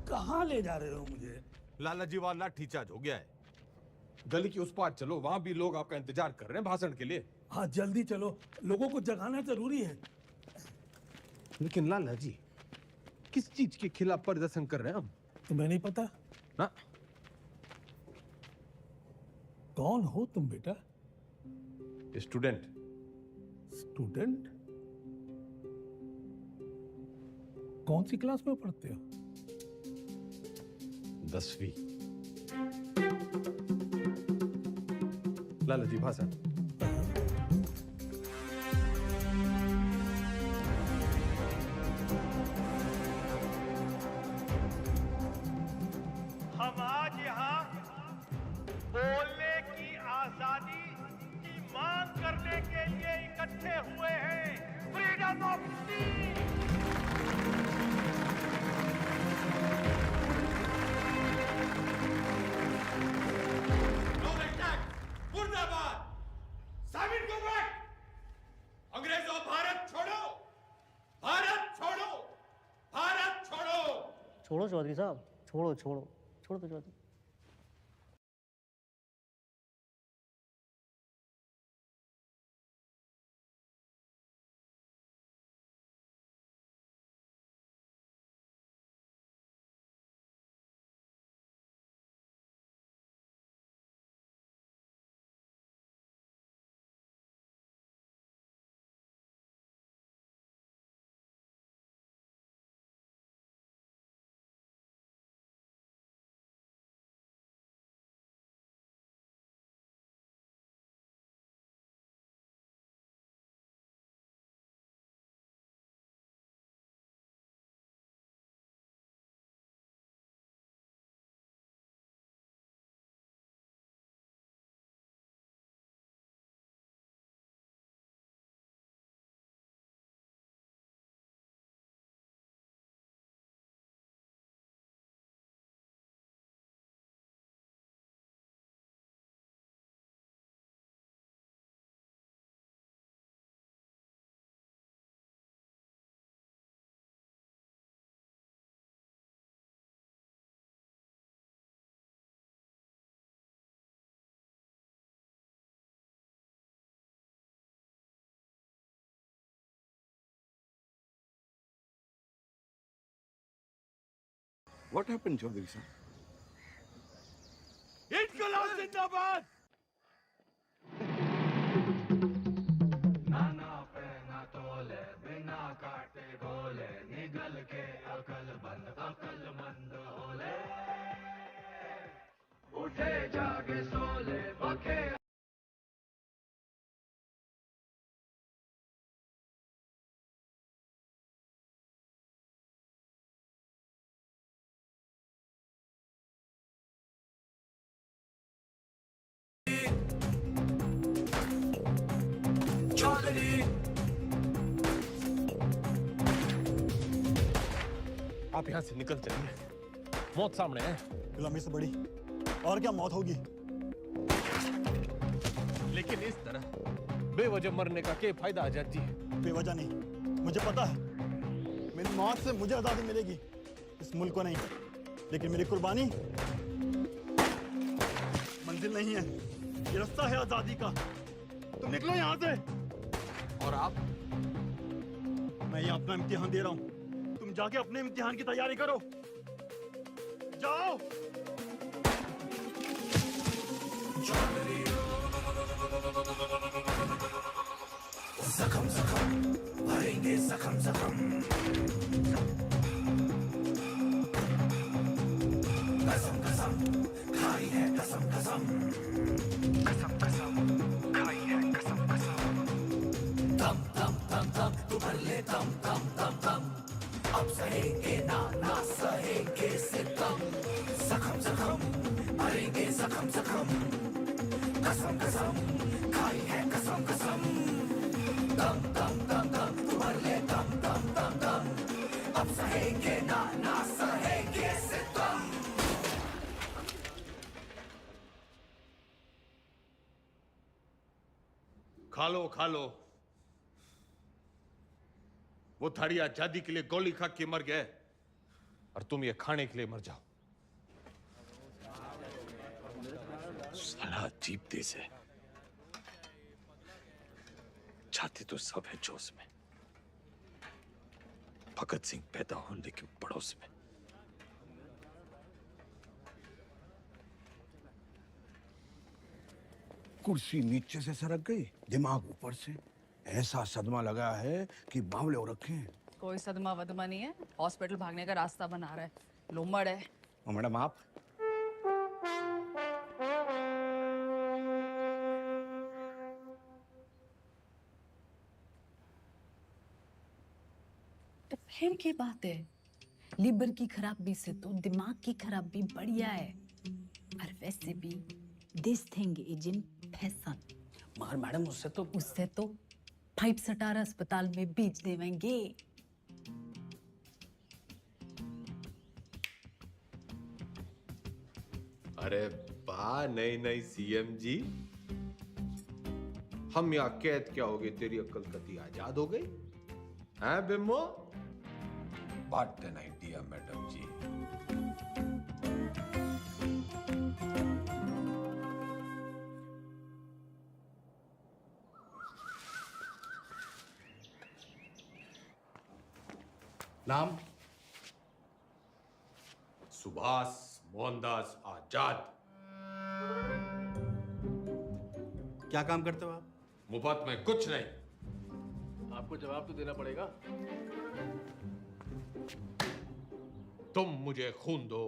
कहाँ ले जा रहे हो मुझे? लाला जी वाला लाठीचार्ज हो गया है। गली की उस पार चलो, वहां भी लोग आपका इंतजार कर रहे हैं भाषण के लिए। हाँ जल्दी चलो, लोगों को जगाना जरूरी है। लेकिन लाला जी, किस चीज के खिलाफ प्रदर्शन कर रहे हैं हम? तुम्हें नहीं पता? ना? कौन हो तुम बेटा? स्टूडेंट। स्टूडेंट? कौन सी क्लास में पढ़ते हो? 10वीं। लाला जी भाषण। हम आज यहाँ बोलने की आजादी की मांग करने के लिए इकट्ठे हुए हैं। फ्रीडम मुर्दाबाद! साबित को बैक! अंग्रेजों भारत छोड़ो! भारत छोड़ो! भारत छोड़ो! छोड़ो चौधरी साहब, छोड़ो छोड़ो छोड़ो तो Chaudhary. What happened, Chaudhary sir? इनकलाब जिंदाबाद! नाना पे ना तोले बिना काटे गोले निगल के अकलमंद होले उठे जागे सोले बखे आप यहाँ से निकल चलिए, मौत सामने है। गुलामी से बड़ी और क्या मौत होगी? लेकिन इस तरह बेवजह मरने का क्या फायदा आजाद जी? बेवजह नहीं, मुझे पता है मेरी मौत से मुझे आजादी मिलेगी, इस मुल्क को नहीं। लेकिन मेरी कुर्बानी मंजिल नहीं है, ये रास्ता है आजादी का। तुम निकलो यहाँ से। और आप? मैं ये अपना इम्तिहान दे रहा हूँ, तुम जाके अपने इम्तिहान की तैयारी करो। जाओ। जख्म जख्म भरेंगे जख्म जख्म कसम कसम खाई है कसम कसम कसम कसम खाई है कसम कसम दम दम दम दम तू भर ले दम दम दम दम अब सहेंगे ना ना सहेंगे सितम जख्म जख्म भरेंगे जख्म जख्म कसम कसम खाई है कसम कसम दम दम दम दम तू भर ले दम दम दम दम अब सहेंगे ना ना सहेंगे सितम। खा लो वो थारी आजादी के लिए गोली खा के मर गए और तुम ये खाने के लिए मर जाओ। साला अजीब देश है, छाती तो सब है जोश में। भगत सिंह पैदा हो लेकिन पड़ोस में। कुर्सी नीचे से सरक गई, दिमाग ऊपर से। ऐसा सदमा लगा है कि बावले हो रखे हैं। कोई सदमा वदमा नहीं है, हॉस्पिटल भागने का रास्ता बना रहा है, लोमड़ है। और मैडम आप? तो फिर क्या बात है, लीवर की खराबी से तो दिमाग की खराबी बढ़िया है। और वैसे भी this thing is in fashion. मगर मैडम उससे तो 5 सटारा अस्पताल में बेच देवेंगे। अरे वाह, नई नई सीएम जी। हम यहाँ कैद क्या हो गए, तेरी अक्ल कती आजाद हो गई हैं bimbo? What an idea madam ji. नाम? सुभाष मोहनदास आजाद। क्या काम करते हो आप? मुफ्त में कुछ नहीं। आपको जवाब तो देना पड़ेगा। तुम मुझे खून दो,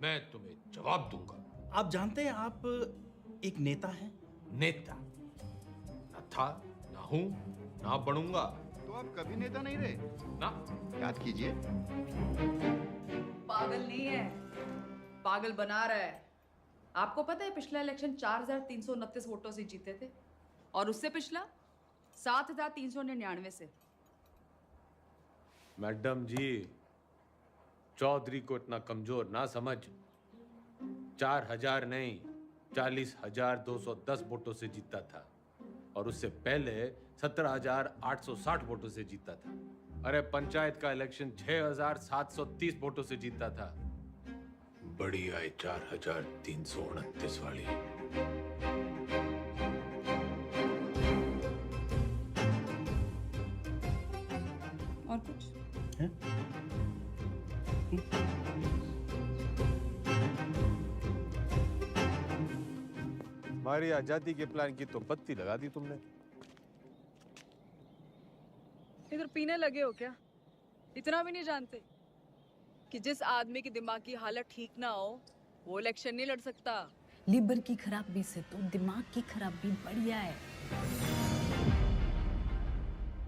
मैं तुम्हें जवाब दूंगा। आप जानते हैं आप एक नेता हैं? नेता न था, ना हूं, ना बनूंगा। तो आप कभी नेता नहीं रहे ना। याद कीजिए। पागल नहीं है, पागल बना रहा है। आपको पता है पिछला इलेक्शन 4,329 वोटों से जीते थे और उससे पिछला 7,399 से। मैडम जी, चौधरी को इतना कमजोर ना समझ। 4,000 नहीं, 40,210 वोटों से जीता था और उससे पहले 17,860 वोटों से जीता था। अरे पंचायत का इलेक्शन 6,730 वोटों से जीता था। बड़ी आई 4,329 वाली। और कुछ? हमारी आजादी के प्लान की तो बत्ती लगा दी तुमने। इधर पीने लगे हो क्या? इतना भी नहीं जानते कि जिस आदमी की दिमाग की हालत ठीक ना हो वो इलेक्शन नहीं लड़ सकता। लीवर की खराबी से तो दिमाग की खराबी बढ़िया है।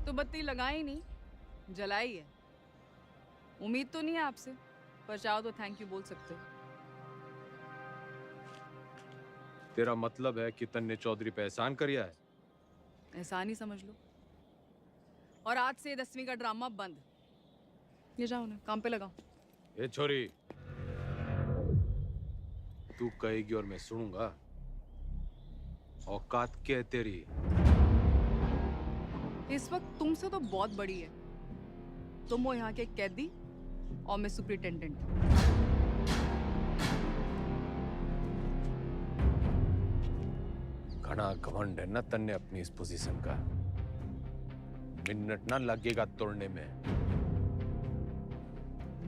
तो बत्ती लगाई नहीं, जलाई है। उम्मीद तो नहीं है आपसे, पर चाहो तो थैंक यू बोल सकते हो। तेरा मतलब है कि तन्ने चौधरी पे एहसान करिया है? एहसान ही समझ लो। और आज से 10वीं का ड्रामा बंद। ये जाओ ना, काम पे लगाओ। ए छोरी, तू कहेगी और मैं सुनूंगा। औकात क्या है तेरी? इस वक्त तुमसे तो बहुत बड़ी है। तुम हो यहाँ के कैदी और मैं सुपरिटेंडेंट। घना घमंड है ना तन्ने अपनी इस पोजीशन का। मिनट ना लगेगा तोड़ने में।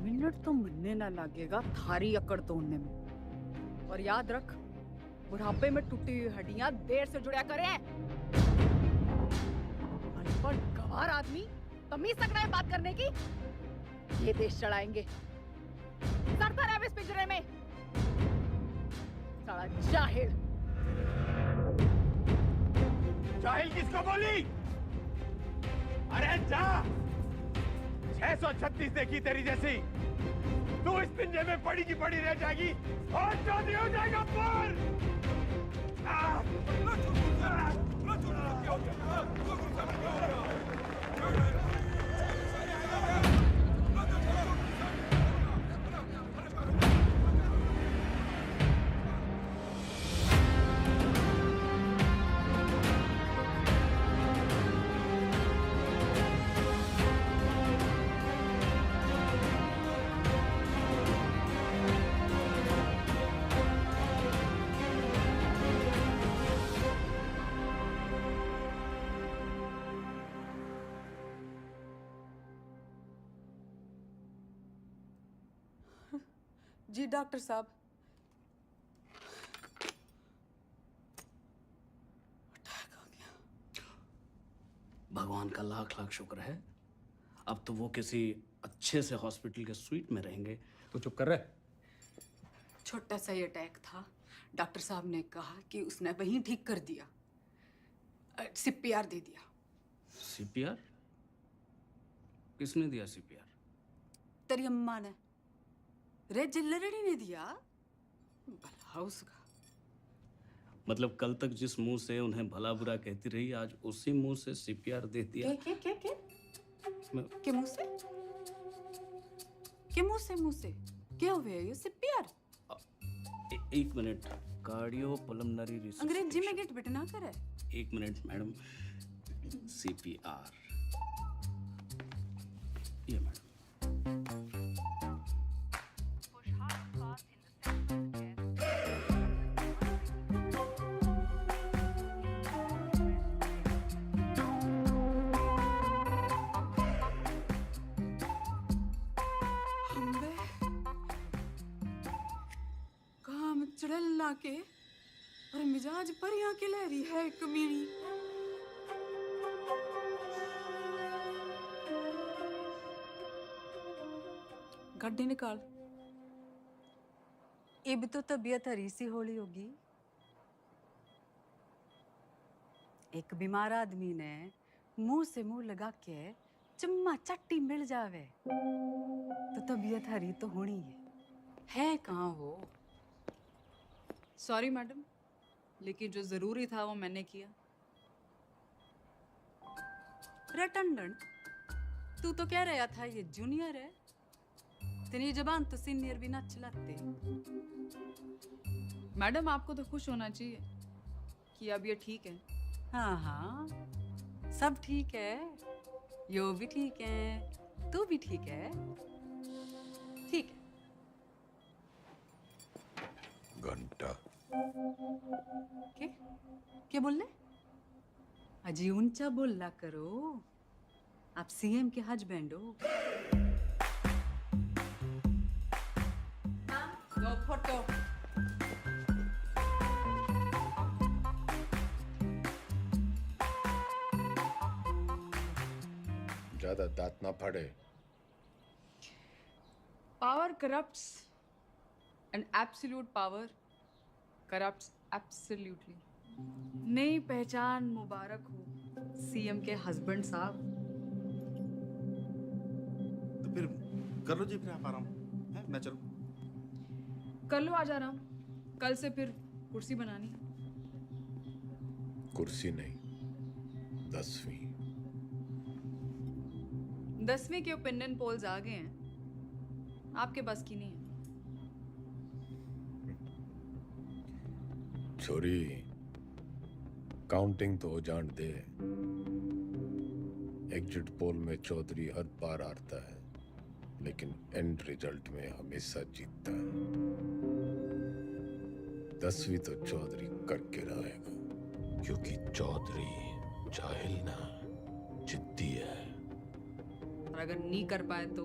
मिनट तो मिलने ना लगेगा थारी अकड़ तोड़ने में। और याद रख, बुढ़ापे में टूटी हुई हड्डियां देर से जुड़ा करे। अनपढ़ गंवार आदमी तमीज तक नहीं बात करने की। ये देश चढ़ाएंगे। सड़ता रहे इस पिंजरे में। साला जाहिल। जाहिल किसको बोली? अरे जा! 636 देखी तेरी जैसी। तू इस पिंजरे में पड़ी की पड़ी रह जाएगी और चौधरी हो जाएगा पर। जी डॉक्टर साहब। भगवान का लाख लाख शुक्र है, अब तो वो किसी अच्छे से हॉस्पिटल के स्वीट में रहेंगे। तो चुप कर रहे? छोटा सा ही अटैक था। डॉक्टर साहब ने कहा कि उसने वहीं ठीक कर दिया। सीपीआर दे दिया। सीपीआर? किसने दिया सीपीआर? तेरी अम्मा ने। रे जिल्लरड़ी ने दिया। भला उसका। मतलब कल तक जिस मुंह से उन्हें भला बुरा कहती रही, आज उसी मुंह से सीपीआर दे दिया। क्या मैं- के मुंह से? के मुंह से क्या हुआ ये सीपीआर? एक मिनट, कार्डियो पल्मोनरी अंग्रेजी में गेट बिटना करे। एक मिनट मैडम, सीपीआर ये मैडम। काम चढ़ला के और मिजाज पर यहाँ के लहरी है कमीनी। गड्डी निकाल। इब तो तबीयत हरी सी होली होगी। एक बीमार आदमी ने मुंह से मुंह लगा के चम्मा चट्टी मिल जावे तो तबीयत हरी तो होनी है कहाँ वो? सॉरी मैडम, लेकिन जो जरूरी था वो मैंने किया। रटंडन, तू तो कह रहा था ये जूनियर है, तेरी जबान तो सीनियर भी ना चलाते। मैडम आपको तो खुश होना चाहिए कि अब ये ठीक है। हाँ हाँ, सब ठीक है, यो भी ठीक है, तू भी ठीक है, ठीक है। घंटा क्या बोल रहे? अजी ऊंचा बोला करो, आप सीएम के हस्बैंड हो। दो फोटो। ज्यादा दांत ना फाड़े। Power corrupts and absolute power corrupts absolutely. नई पहचान मुबारक हो सीएम के हस्बैंड साहब। तो फिर कर लो जी, फिर आप आराम है, मैं चलूं? कर लो, आ जा रहा हूँ। कल से फिर कुर्सी बनानी। कुर्सी नहीं, 10वीं। 10वीं के ओपिनियन पोल्स आ गए हैं, आपके बस की नहीं है। छोरी, काउंटिंग तो हो जान दे। एग्जिट पोल में चौधरी हर बार हारता है, लेकिन एंड रिजल्ट में हमेशा जीतता है। 10वीं तो चौधरी करके रहेगा, क्योंकि चौधरी जाहिल ना, जिद्दी है। और अगर नहीं कर पाए तो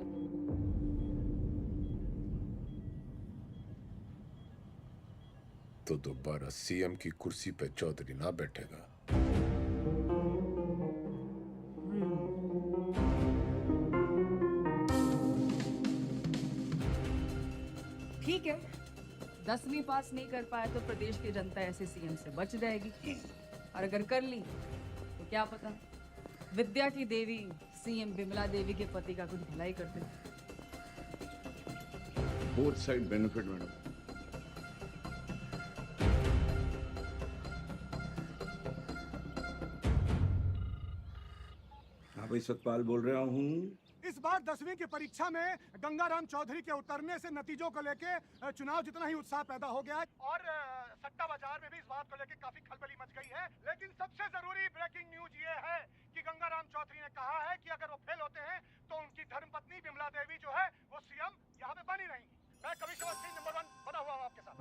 दोबारा सीएम की कुर्सी पे चौधरी ना बैठेगा। ठीक है, 10वीं पास नहीं कर पाए तो प्रदेश की जनता ऐसे सीएम से बच जाएगी, और अगर कर ली तो क्या पता विद्या की देवी सीएम बिमला देवी के पति का कुछ भलाई कर दे। Both side benefit madam. हाँ भाई, सतपाल बोल रहा हूँ। इस बार 10वीं की परीक्षा में गंगाराम चौधरी के उतरने से नतीजों को लेके चुनाव जितना ही उत्साह पैदा हो गया है, और सट्टा बाजार में भी इस बात को लेके काफी खलबली मच गई है। लेकिन सबसे जरूरी ब्रेकिंग न्यूज ये है कि गंगाराम चौधरी ने कहा है कि अगर वो फेल होते हैं तो उनकी धर्मपत्नी बिमला देवी जो है वो सीएम यहाँ पे बनी रहेंगी। मैं कमिश्नर सिंह नंबर 1 बना हुआ हूँ आपके साथ।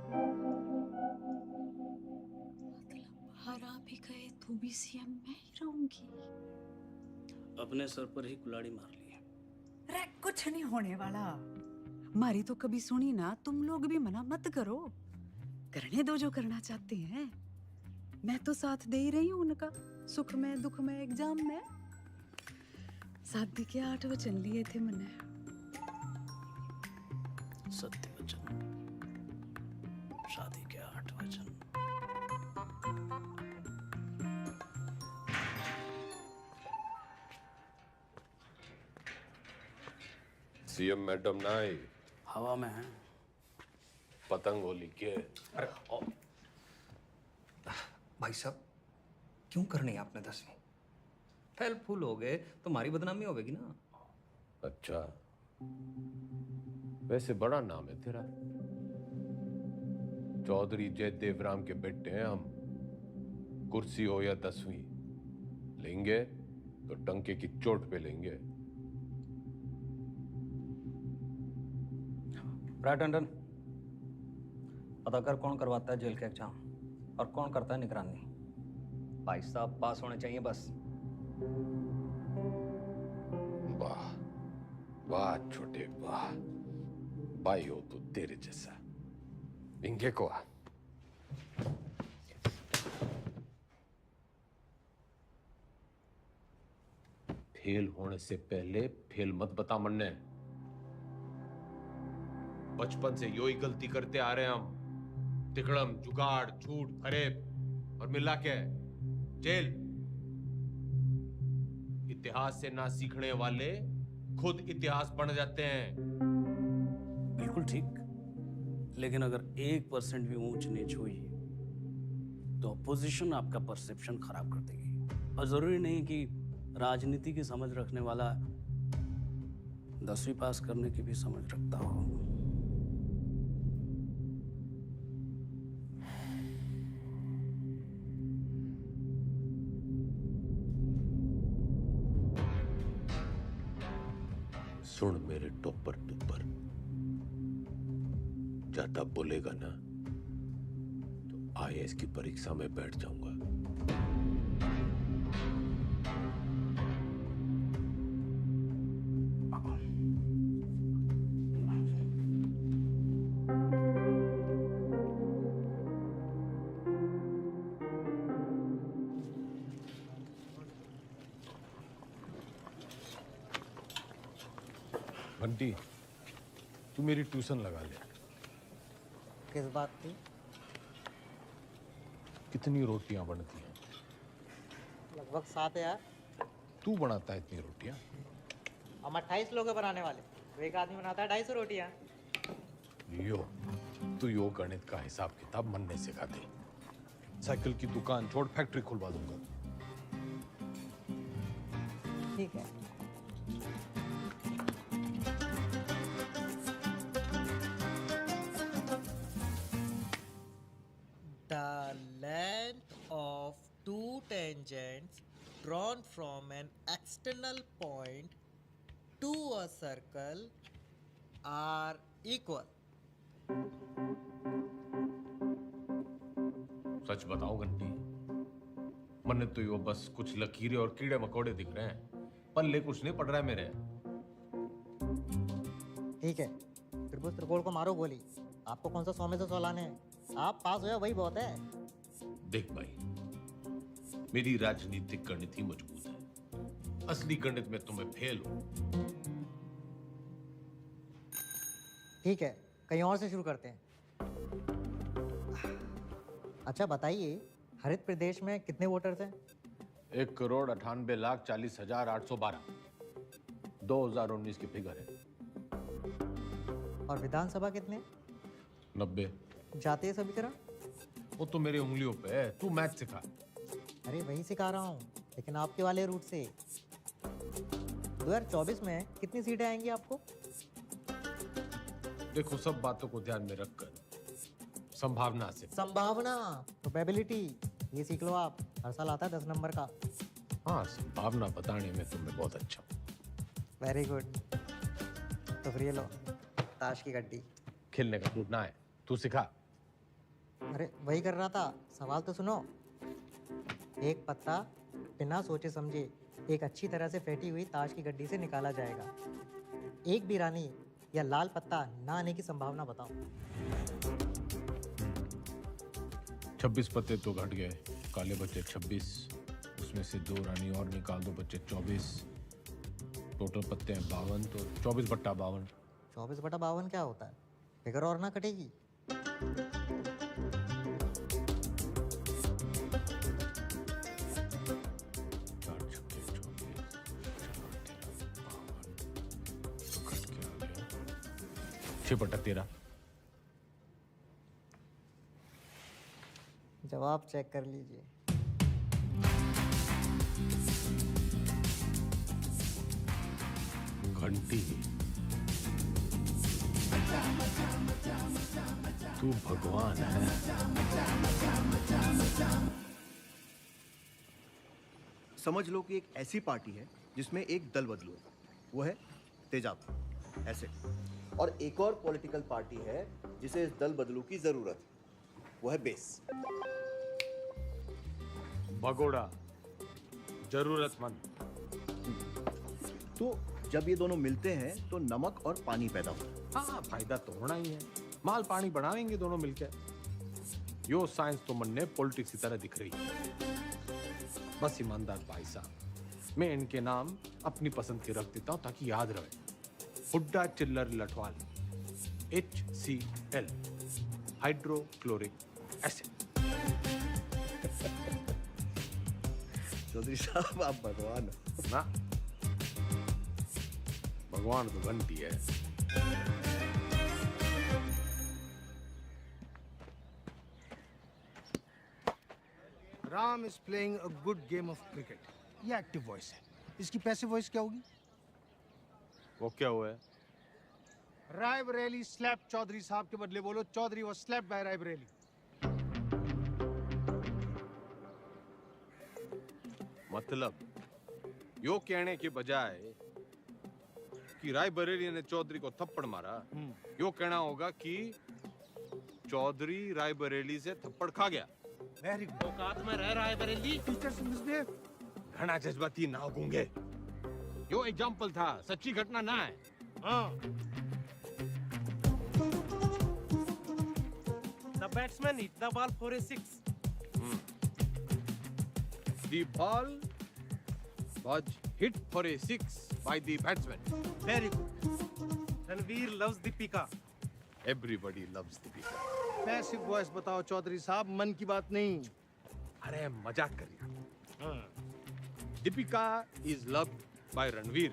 हरा भी गए तो भी सीएम मैं ही रहूंगी। अपने सर पर ही कुल्हाड़ी मार ली। अरे कुछ नहीं होने वाला। मारी तो कभी सुनी ना, तुम लोग भी मना मत करो, करने दो जो करना चाहते हैं। मैं तो साथ दे ही रही हूँ उनका, सुख में दुख में एग्जाम में। शादी के 8 वचन लिए थे मैंने। सत्य वचन, शादी के 8 वचन। सीएम मैडम ना आई, हवा में है। पतंग होली के। अरे भाई साहब क्यों करनी है आपने 10वीं? फेल फूल हो गए तो हमारी बदनामी होगी ना। अच्छा, वैसे बड़ा नाम है तेरा। चौधरी जयदेव राम के बेटे हैं हम। कुर्सी हो या 10वीं, लेंगे तो टंके की चोट पे लेंगे। राइट टंडन, पता कर कौन करवाता है जेल के एग्जाम और कौन करता है निगरानी। भाई साहब पास होने चाहिए बस। वाह वाह छोटे वाह, भाई हो तो तेरे जैसा। इंगे को आ। फेल होने से पहले फेल मत बता मन्ने। बचपन से यो ही गलती करते आ रहे हैं हम। तिकड़म, जुगाड़, झूठ, फरेब और मिला के जेल। इतिहास से ना सीखने वाले खुद इतिहास बन जाते हैं। बिल्कुल ठीक, लेकिन अगर 1% भी ऊंच नीच हुई तो अपोजिशन आपका परसेप्शन खराब कर देगी। और जरूरी नहीं कि राजनीति की समझ रखने वाला 10वीं पास करने की भी समझ रखता हो। सुन मेरे टोपर टुपर, ज्यादा बोलेगा ना तो आईएएस की परीक्षा में बैठ जाऊंगा। बंटी, तू मेरी ट्यूशन लगा ले। किस बात की? कितनी रोटियां बनती हैं? लगभग 7 यार। तू बनाता है इतनी रोटियां? हम 28 लोग हैं बनाने वाले, तो एक आदमी बनाता है 250 रोटियां। यो, तू यो गणित का हिसाब किताब मन नहीं सिखा दे। साइकिल की दुकान छोड़ फैक्ट्री खुलवा दूंगा। ठीक है। The length of two tangents drawn from an external point to a circle are equal. सच बताओ घंटी, मन तो यो बस कुछ लकीरें और कीड़े मकोड़े दिख रहे हैं, पल्ले कुछ नहीं पड़ रहा है मेरे। ठीक है, त्रिभुज त्रिकोण को मारो गोली। आपको कौन सा 100 में से 100 लाने हैं? आप पास हो वही बहुत है। देख भाई, मेरी राजनीतिक गणित ही मजबूत है, असली गणित में तुम्हें फेल हो। ठीक है, कहीं और से शुरू करते हैं। अच्छा बताइए, हरित प्रदेश में कितने वोटर्स हैं? 1,98,40,812 2019 की फिगर है। और विधानसभा कितने? 90। जातीय समीकरण? वो तो मेरी उंगलियों पे है, तू मैथ सिखा। अरे वही सिखा रहा हूँ, लेकिन आपके वाले रूट से। 2024 में कितनी सीटें आएंगी आपको? देखो, सब बातों को ध्यान में रखकर संभावना से। संभावना, प्रोबेबिलिटी, ये सीख लो आप। हर साल आता है 10 नंबर का। हाँ, संभावना बताने में तुम्हें बहुत अच्छा। Very good. तो फिर ये लो, ताश की गड्डी। खेलने का मूड ना है, तू सिखा। अरे वही कर रहा था, सवाल तो सुनो। एक पत्ता बिना सोचे समझे एक अच्छी तरह से फेंटी हुई ताश की गड्डी से निकाला जाएगा। एक भी रानी या लाल पत्ता ना आने की संभावना बताओ। 26 पत्ते तो घट गए, काले बचे 26, उसमें से 2 रानी और निकाल दो, बचे 24। टोटल पत्ते हैं 52, तो 24/52। 24/52 क्या होता है? फिगर और ना कटेगी। जवाब चेक कर लीजिए। घंटी, तू भगवान है। समझ लो कि एक ऐसी पार्टी है जिसमें एक दल बदलू है, वो है तेजाब ऐसे, और एक और पॉलिटिकल पार्टी है जिसे इस दल बदलू की जरूरत है, वो है बेस। भगोड़ा, जरूरतमंद। तो जब ये दोनों मिलते हैं तो नमक और पानी पैदा होता है। हाँ, फायदा तो होना ही है। माल पानी बढ़ाएंगे दोनों मिलकर। यो साइंस तो मन ने पॉलिटिक्स की तरह दिख रही है। बस ईमानदार भाई साहब, मैं इनके नाम अपनी पसंद के रख देता हूं ताकि याद रहे। Hooda Chillar Lathwal, HCl, hydrochloric acid. Chaudhary साहब आप भगवान हो ना। भगवान तो घंटी है। Ram is playing a good game of cricket. ये एक्टिव वॉइस है, इसकी पैसिव वॉइस क्या होगी? वो क्या हुआ है? रायबरेली स्लैप चौधरी साहब के बदले बोलो Chaudhary was slapped by Raebareli. मतलब यो कहने के बजाय कि रायबरेली ने चौधरी को थप्पड़ मारा, यो कहना होगा कि चौधरी रायबरेली से थप्पड़ खा गया। Very good. औकात में रह रायबरेली। Teachers misbehave. घना जज्बाती ना होंगे। यो एग्जाम्पल था, सच्ची घटना ना है। हाँ। The batsman hit the ball for a 6. The ball was hit for a 6 by the batsman. Very good. Ranveer loves Deepika. Everybody loves Deepika. Passive voice बताओ चौधरी साहब, मन की बात नहीं। अरे मजाक कर रहा। Deepika is loved by Ranveer.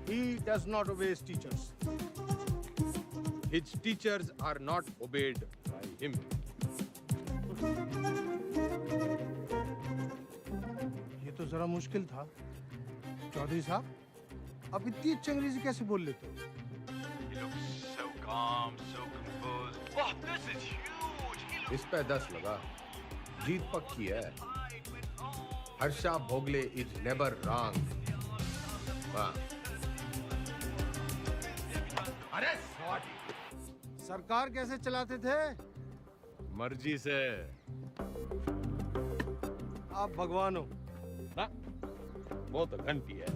He does not obey his teachers. His teachers are not obeyed by him. ये तो जरा मुश्किल था चौधरी साहब, अब इतनी अच्छी अंग्रेजी कैसे बोल लेते हो? So calm, so composed. Oh, this is huge. इस पे 10 लगा। जीत पक्की है। Harsha Bhogle is never wrong. वाह। अरे सरकार कैसे चलाते थे? मर्जी से। आप भगवान हो ना? वो तो घंटी है।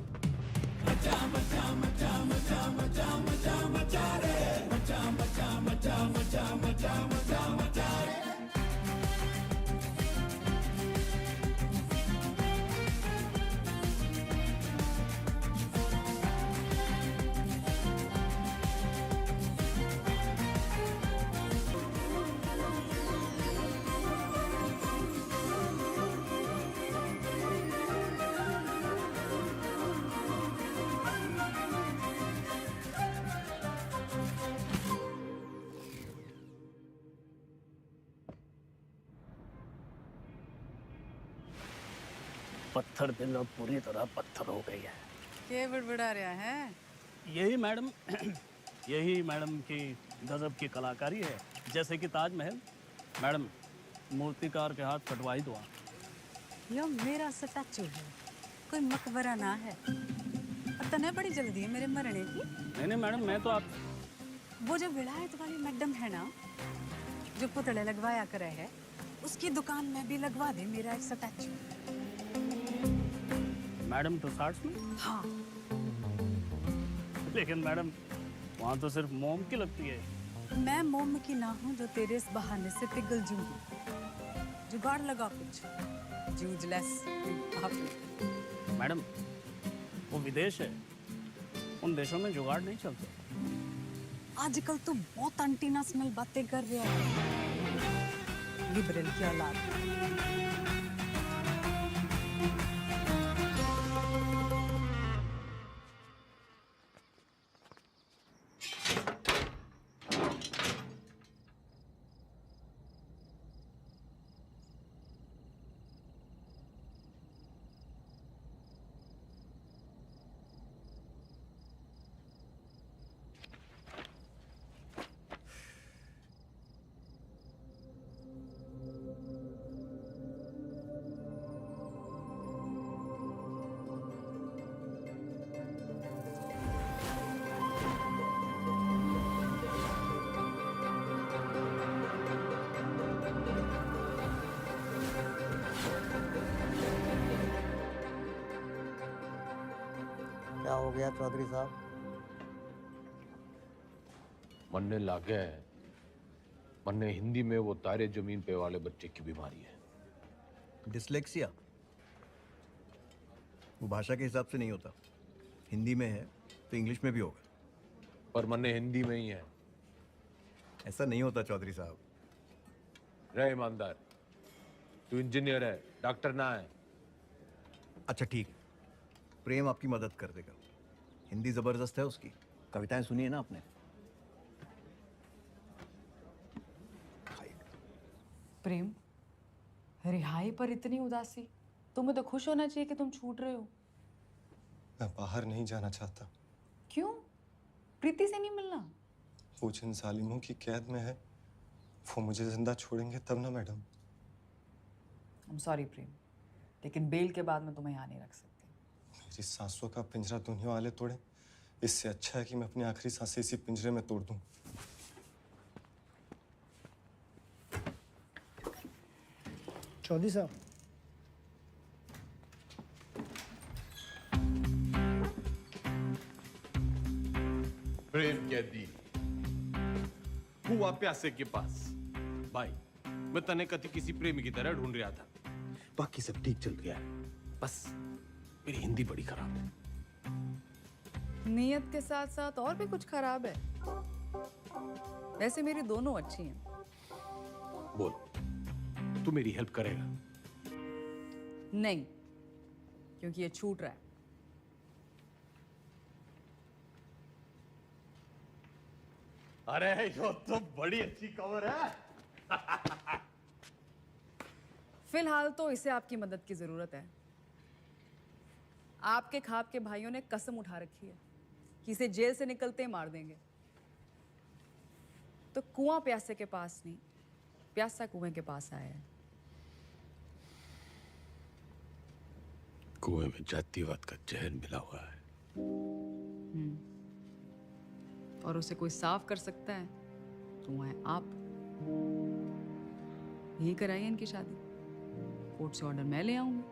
पत्थर दिल अब पूरी तरह पत्थर हो गई है। क्या बड़बड़ा रहा है? यही मैडम यही मैडम की गजब की कलाकारी है। जैसे कि ताजमहल। मैडम, मूर्तिकार के हाथ कटवाई दो। यो मेरा स्टैचू है, कोई मकबरा ना है। और तने बड़ी जल्दी है मेरे मरने की। नहीं मैडम, मैं तो आप वो जो विलायत वाली मैडम है ना, जो पुतले लगवाया करे है, उसकी दुकान में भी लगवा दे मेरा एक स्टैचू। मैडम तो 60 में। हाँ। लेकिन मैडम वहाँ तो सिर्फ मोम की लगती है। मैं मोम की ना हूँ जो तेरे इस बहाने से पिघल जूंगी। जुगाड़ लगा कुछ। यूजलेस आप। मैडम, वो विदेश है, उन देशों में जुगाड़ नहीं चलते। आजकल तो बहुत अंटीना स्मेल बातें कर रहा है। लिबरल की औलाद। गया चौधरी साहब। मन्ने लागे है, मन्ने हिंदी में वो तारे जमीन पे वाले बच्चे की बीमारी है। डिसलेक्सिया वो भाषा के हिसाब से नहीं होता, हिंदी में है तो इंग्लिश में भी होगा। पर मन्ने हिंदी में ही है। ऐसा नहीं होता चौधरी साहब। रहे ईमानदार, तू इंजीनियर है, डॉक्टर ना है। अच्छा ठीक है, प्रेम आपकी मदद कर देगा। हिंदी जबरदस्त है उसकी, कविताएं सुनी है ना आपने? प्रेम, रिहाई पर इतनी उदासी? तुम्हें तो खुश होना चाहिए कि तुम छूट रहे हो। मैं बाहर नहीं जाना चाहता। क्यों? प्रीति से नहीं मिलना? वो जिन जालिमों की कैद में है वो मुझे जिंदा छोड़ेंगे तब ना मैडम। I'm sorry प्रेम, लेकिन बेल के बाद मैं तुम्हें यहाँ नहीं रख सकती। मेरी सांसों का पिंजरा दुनिया वाले तोड़े, इससे अच्छा है कि मैं अपनी आखिरी सांसें इसी पिंजरे में तोड़ दूं। चौधरी साहब, प्रेम कैदी हुआ प्यासे के पास। भाई मैं तने कति किसी प्रेमी की तरह ढूंढ रहा था, बाकी सब ठीक चल रहा है, बस मेरी हिंदी बड़ी खराब है। नियत के साथ साथ और भी कुछ खराब है। वैसे मेरी दोनों अच्छी हैं। बोल, तू मेरी हेल्प करेगा? नहीं, क्योंकि ये छूट रहा है। अरे यो तो बड़ी अच्छी खबर है। फिलहाल तो इसे आपकी मदद की जरूरत है। आपके खाप के भाइयों ने कसम उठा रखी है कि इसे जेल से निकलते ही मार देंगे। तो कुआं प्यासे के पास नहीं, प्यासा कुएं के पास आया है। कुएं में जातिवाद का जहर मिला हुआ है। और उसे कोई साफ कर सकता है तो वो है आप। यही कराइए इनकी शादी, कोर्ट से ऑर्डर मैं ले आऊंगी।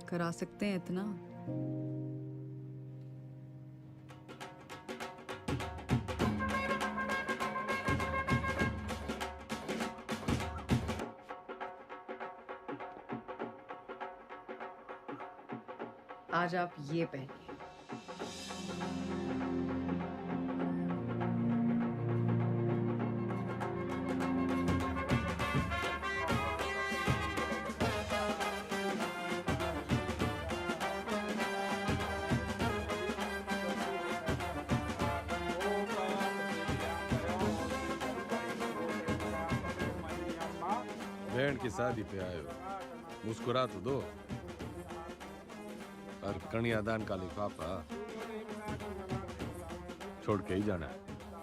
करा सकते हैं इतना? आज आप ये पहनिए। बहन की शादी पे आए हो, मुस्कुरा तो दो। और कन्यादान का लिफाफा छोड़ के ही जाना है।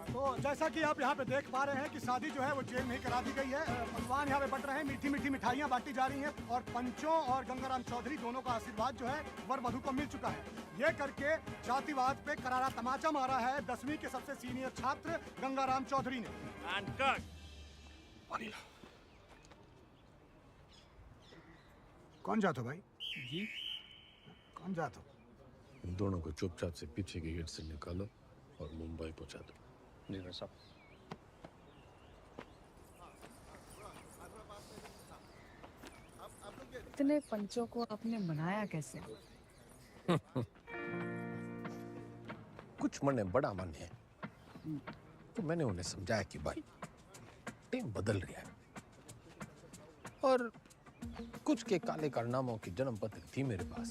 तो जैसा कि आप यहाँ पे देख पा रहे हैं कि शादी जो है वो जेल में ही करा दी गई है। पकवान यहाँ पे बट रहे हैं, मीठी मीठी मिठाइयाँ बांटी जा रही हैं और पंचों और गंगाराम चौधरी दोनों का आशीर्वाद जो है वर वधू को मिल चुका है। ये करके जातिवाद पे करारा तमाचा मारा है 10वीं के सबसे सीनियर छात्र गंगाराम चौधरी ने। कौन जात हो भाई? जी कौन जात हो? इन दोनों को चुपचाप से पीछे के गेट से निकालो और मुंबई पहुंचा दो। जी भाई साहब। इतने पंचों को आपने मनाया कैसे? कुछ मन है, बड़ा मन है, तो मैंने उन्हें समझाया कि भाई टीम बदल रही है और कुछ के काले कारनामों की जन्म पत्र थी मेरे पास,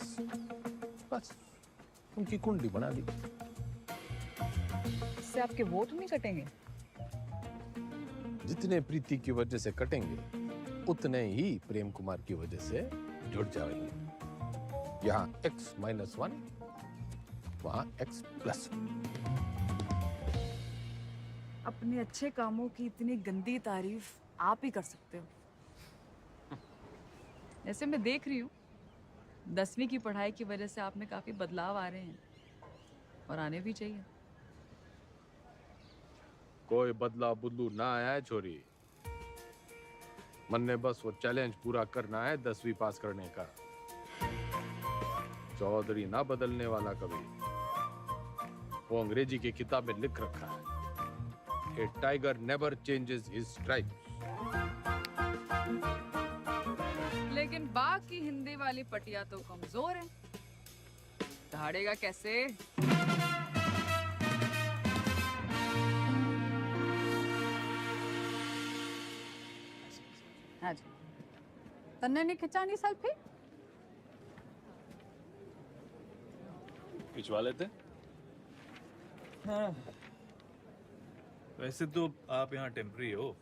बस उनकी कुंडली बना दी। इससे आपके वोट नहीं कटेंगे? जितने प्रीति की वजह से कटेंगे उतने ही प्रेम कुमार की वजह से जुड़ जाएंगे। यहाँ X-1, वहाँ X+। अपने अच्छे कामों की इतनी गंदी तारीफ आप ही कर सकते हो। ऐसे मैं देख रही हूँ 10वीं की पढ़ाई की वजह से आप में काफी बदलाव आ रहे हैं और आने भी चाहिए। कोई बदला बुदलू ना आया है छोरी, मन ने बस वो चैलेंज पूरा करना है 10वीं पास करने का। चौधरी ना बदलने वाला कभी। वो अंग्रेजी की किताब में लिख रखा है, a tiger never changes his stripes. लेकिन बाकी हिंदी वाली पटिया तो कमजोर है, दहाड़ेगा कैसे? हाँ जी, तन्ने नहीं खिंचानी सेल्फी? खिंचवा लेते। हाँ, वैसे तो आप यहाँ टेम्पररी हो।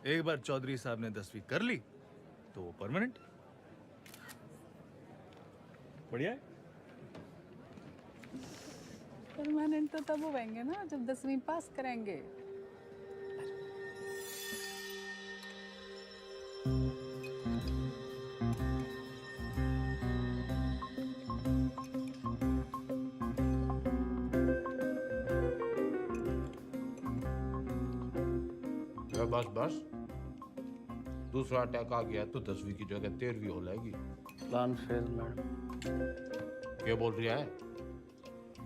एक बार चौधरी साहब ने 10वीं कर ली तो वो परमानेंट। बढ़िया है। परमानेंट तो तब होंगे ना जब 10वीं पास करेंगे। बस बस, दूसरा अटैक आ गया तो 10वीं की जगह 13वीं हो जाएगी। Plan fail madam. क्या बोल रही है?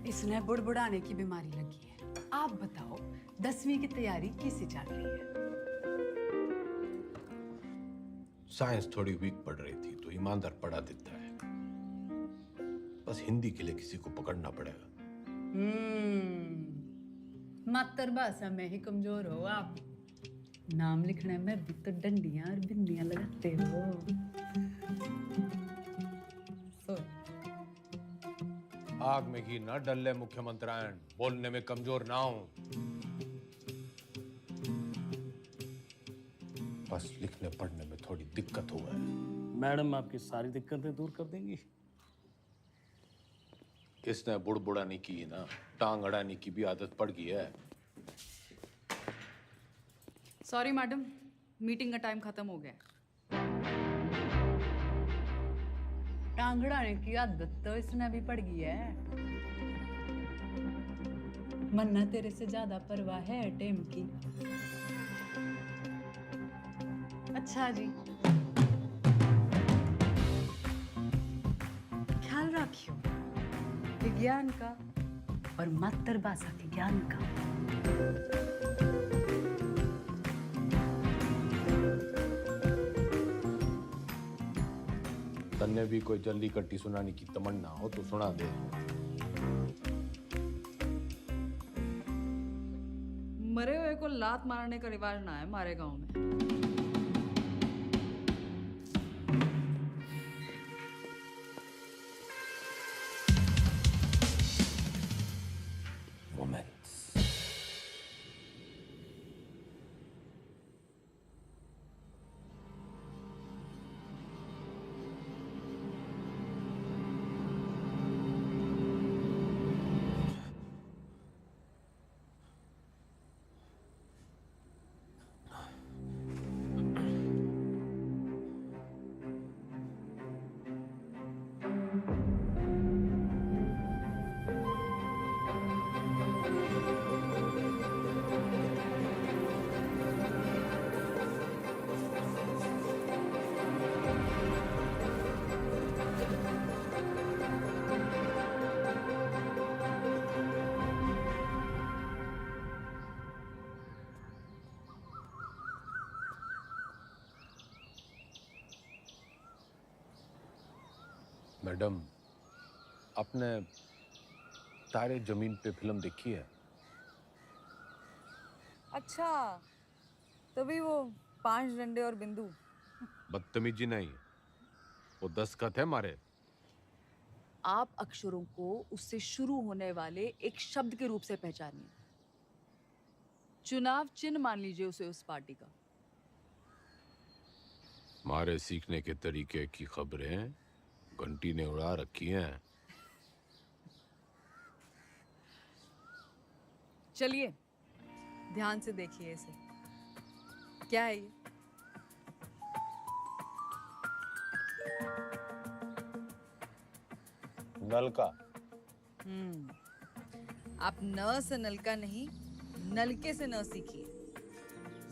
इसने बुड़बुड़ाने की बीमारी लगी है। आप बताओ 10वीं की तैयारी कैसी चल रही है? साइंस थोड़ी वीक पड़ रही थी तो ईमानदार पढ़ा देता है। बस हिंदी के लिए किसी को पकड़ना पड़ेगा। मातृभाषा में ही कमजोर हो आप। नाम लिखने में भी तो डंडियां और बिंदियां लगाते हो। आग में घी न डले मुख्यमंत्रियान, बोलने में कमजोर ना हो। बस लिखने पढ़ने में थोड़ी दिक्कत हुआ है। मैडम आपकी सारी दिक्कतें दूर कर देंगी। इसने बुड़बुड़ाने की ना टांग अड़ाने की भी आदत पड़ गई है। सॉरी मैडम, मीटिंग का टाइम खत्म हो गया। टांगड़ाने की आदत तो इसने भी पड़ गई है। मन्ना तेरे से ज्यादा परवाह है टेम की। अच्छा जी, ख्याल रखियो विज्ञान का और मातृभाषा के ज्ञान का। तन्ने भी कोई जल्दी कट्टी सुनाने की तमन्ना हो तो सुना दे। मरे हुए को लात मारने का रिवाज ना है हमारे गांव में। मैडम, आपने तारे जमीन पे फिल्म देखी है? अच्छा, तभी वो 5 डंडे और बिंदु। बदतमीजी नहीं, वो दस्तखत है मारे। आप अक्षरों को उससे शुरू होने वाले एक शब्द के रूप से पहचानिए। चुनाव चिन्ह मान लीजिए उसे उस पार्टी का। मारे सीखने के तरीके की खबरें घंटी ने उड़ा रखी हैं। चलिए ध्यान से देखिए इसे। क्या है ये? नलका। आप न से नलका नहीं, नलके से न सीखिए।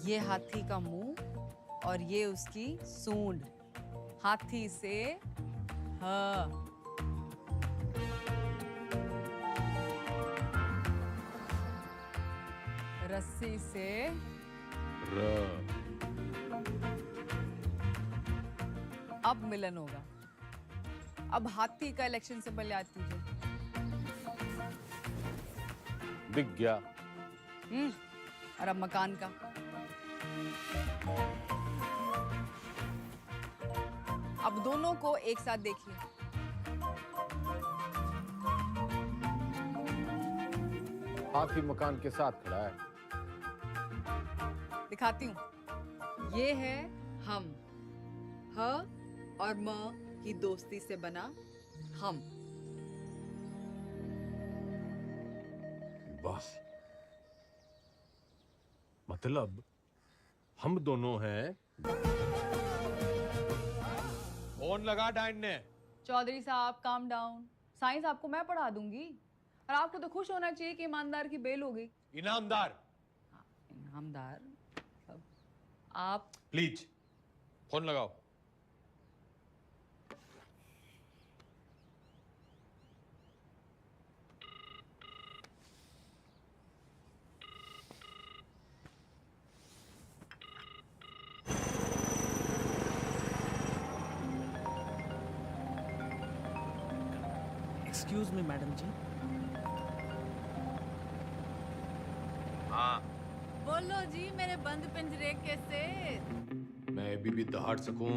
ये हाथी का मुंह और ये उसकी सूंड। हाथी से ह, रस्सी से र अब मिलन होगा। अब हाथी का इलेक्शन सिंबल याद कीजिए। दिख गया। और अब मकान का। अब दोनों को एक साथ देखिए। हाथी मकान के साथ खड़ा है। दिखाती हूँ। ये है हम, ह और म की दोस्ती से बना हम। वाह, मतलब हम दोनों हैं। फोन लगा डाइन ने। चौधरी साहब काम डाउन। साइंस आपको मैं पढ़ा दूंगी और आपको तो खुश होना चाहिए कि ईमानदार की बेल हो गई। इनामदार। इनामदार आप प्लीज फोन लगाओ। एक्सक्यूज मी मैडम जी। हाँ, बोलो जी मेरे बंद पिंजरे के सेठ। मैं अभी भी दहाड़ सकूं।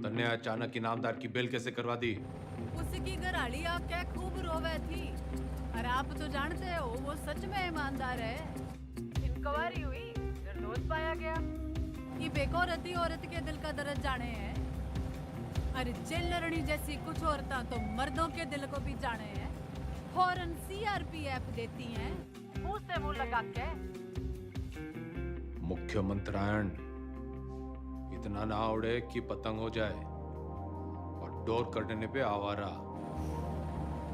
तन्ने अचानक इनामदार की बेल कैसे करवा दी? उसकी घराड़ी आके खूब रोवे थी और आप तो जानते हो वो सच में ईमानदार है। इंक्वायरी हुई, निर्दोष पाया गया। ये बेकौरती औरत के दिल का दर्द जाने हैं। अरे जेलरनी जैसी कुछ औरतें तो मर्दों के दिल को भी जाने हैं। फौरन सीआरपीएफ देती हैं मुंह से मुंह लगा के। मुख्यमंत्रायण इतना ना उड़े कि पतंग हो जाए और डोर कटने पे आवारा।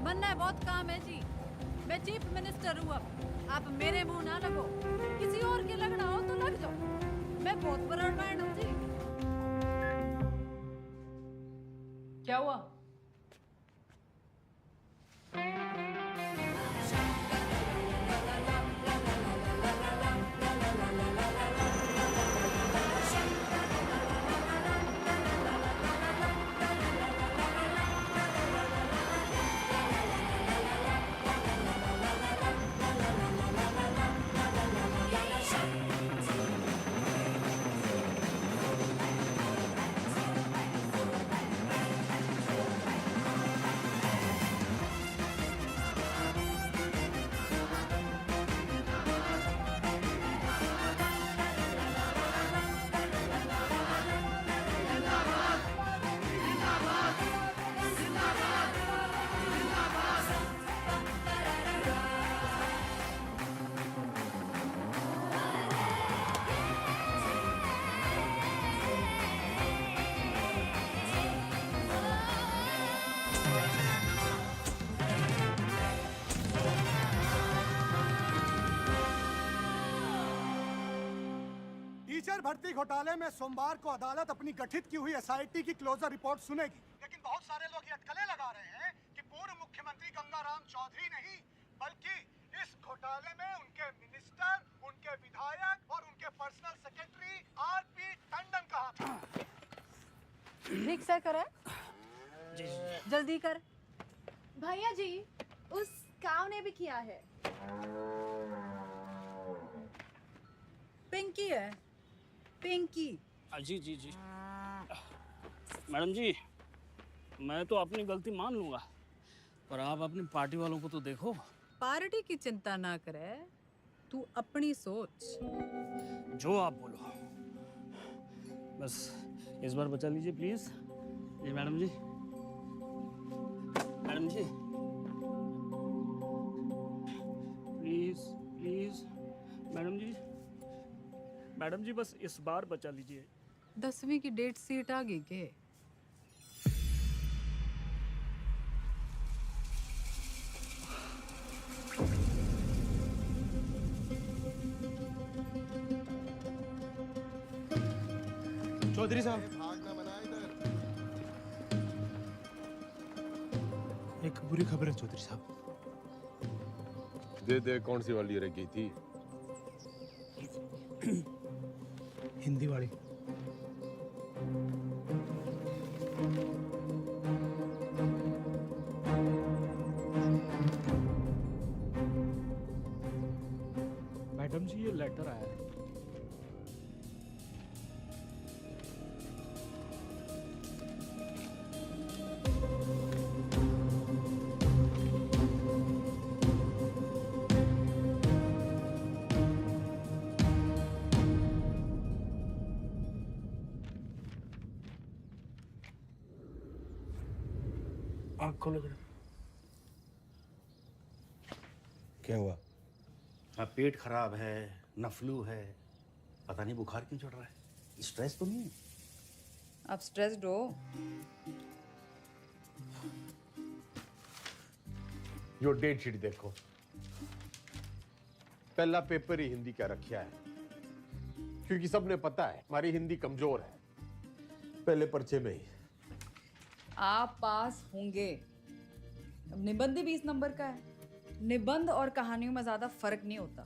मन है बहुत काम है जी। मैं चीफ मिनिस्टर हूँ अब। आप मेरे मुंह ना लगो। किसी और के लगना हो तो लग जाओ। मैं बहुत ब्रॉडमाइंड हूँ जी। क्या हुआ? टीचर भर्ती घोटाले में सोमवार को अदालत अपनी गठित की हुई एसआईटी की क्लोजर रिपोर्ट सुनेगी। लेकिन बहुत सारे लोग ये अटकलें लगा रहे हैं कि पूर्व मुख्यमंत्री गंगाराम चौधरी नहीं बल्कि इस घोटाले में उनके मिनिस्टर, उनके विधायक और उनके पर्सनल सेक्रेटरी आरपी टंडन का हाथ है। ठीक से करे। जल्दी कर। भैया जी उस काव ने भी किया है। पिंकी है। पिंकी। जी जी जी मैडम जी, मैं तो अपनी गलती मान लूंगा, पर आप अपनी पार्टी वालों को तो देखो। पार्टी की चिंता ना करे, तू अपनी सोच। जो आप बोलो, बस इस बार बचा लीजिए प्लीज। जी madam ji, madam ji please please, madam ji, madam ji बस इस बार बचा लीजिए। 10वीं की डेट सीट आ गई के? चौधरी साहब, एक बुरी खबर है चौधरी साहब। दे दे, कौन सी वाली रह गई थी? हिंदी वाली। मैडम जी ये लेटर आया है। आँख खोलो जरा। क्या हुआ? ना पेट खराब है, ना फ्लू है, पता नहीं बुखार क्यों चढ़ रहा है। स्ट्रेस तो नहीं है? आप स्ट्रेस्ड हो? जो डेट शीट देखो, पहला पेपर ही हिंदी का रखा है, क्योंकि सबने पता है हमारी हिंदी कमजोर है। पहले पर्चे में ही आप पास होंगे। अब निबंध भी 20 नंबर का है। निबंध और कहानियों में ज्यादा फर्क नहीं होता,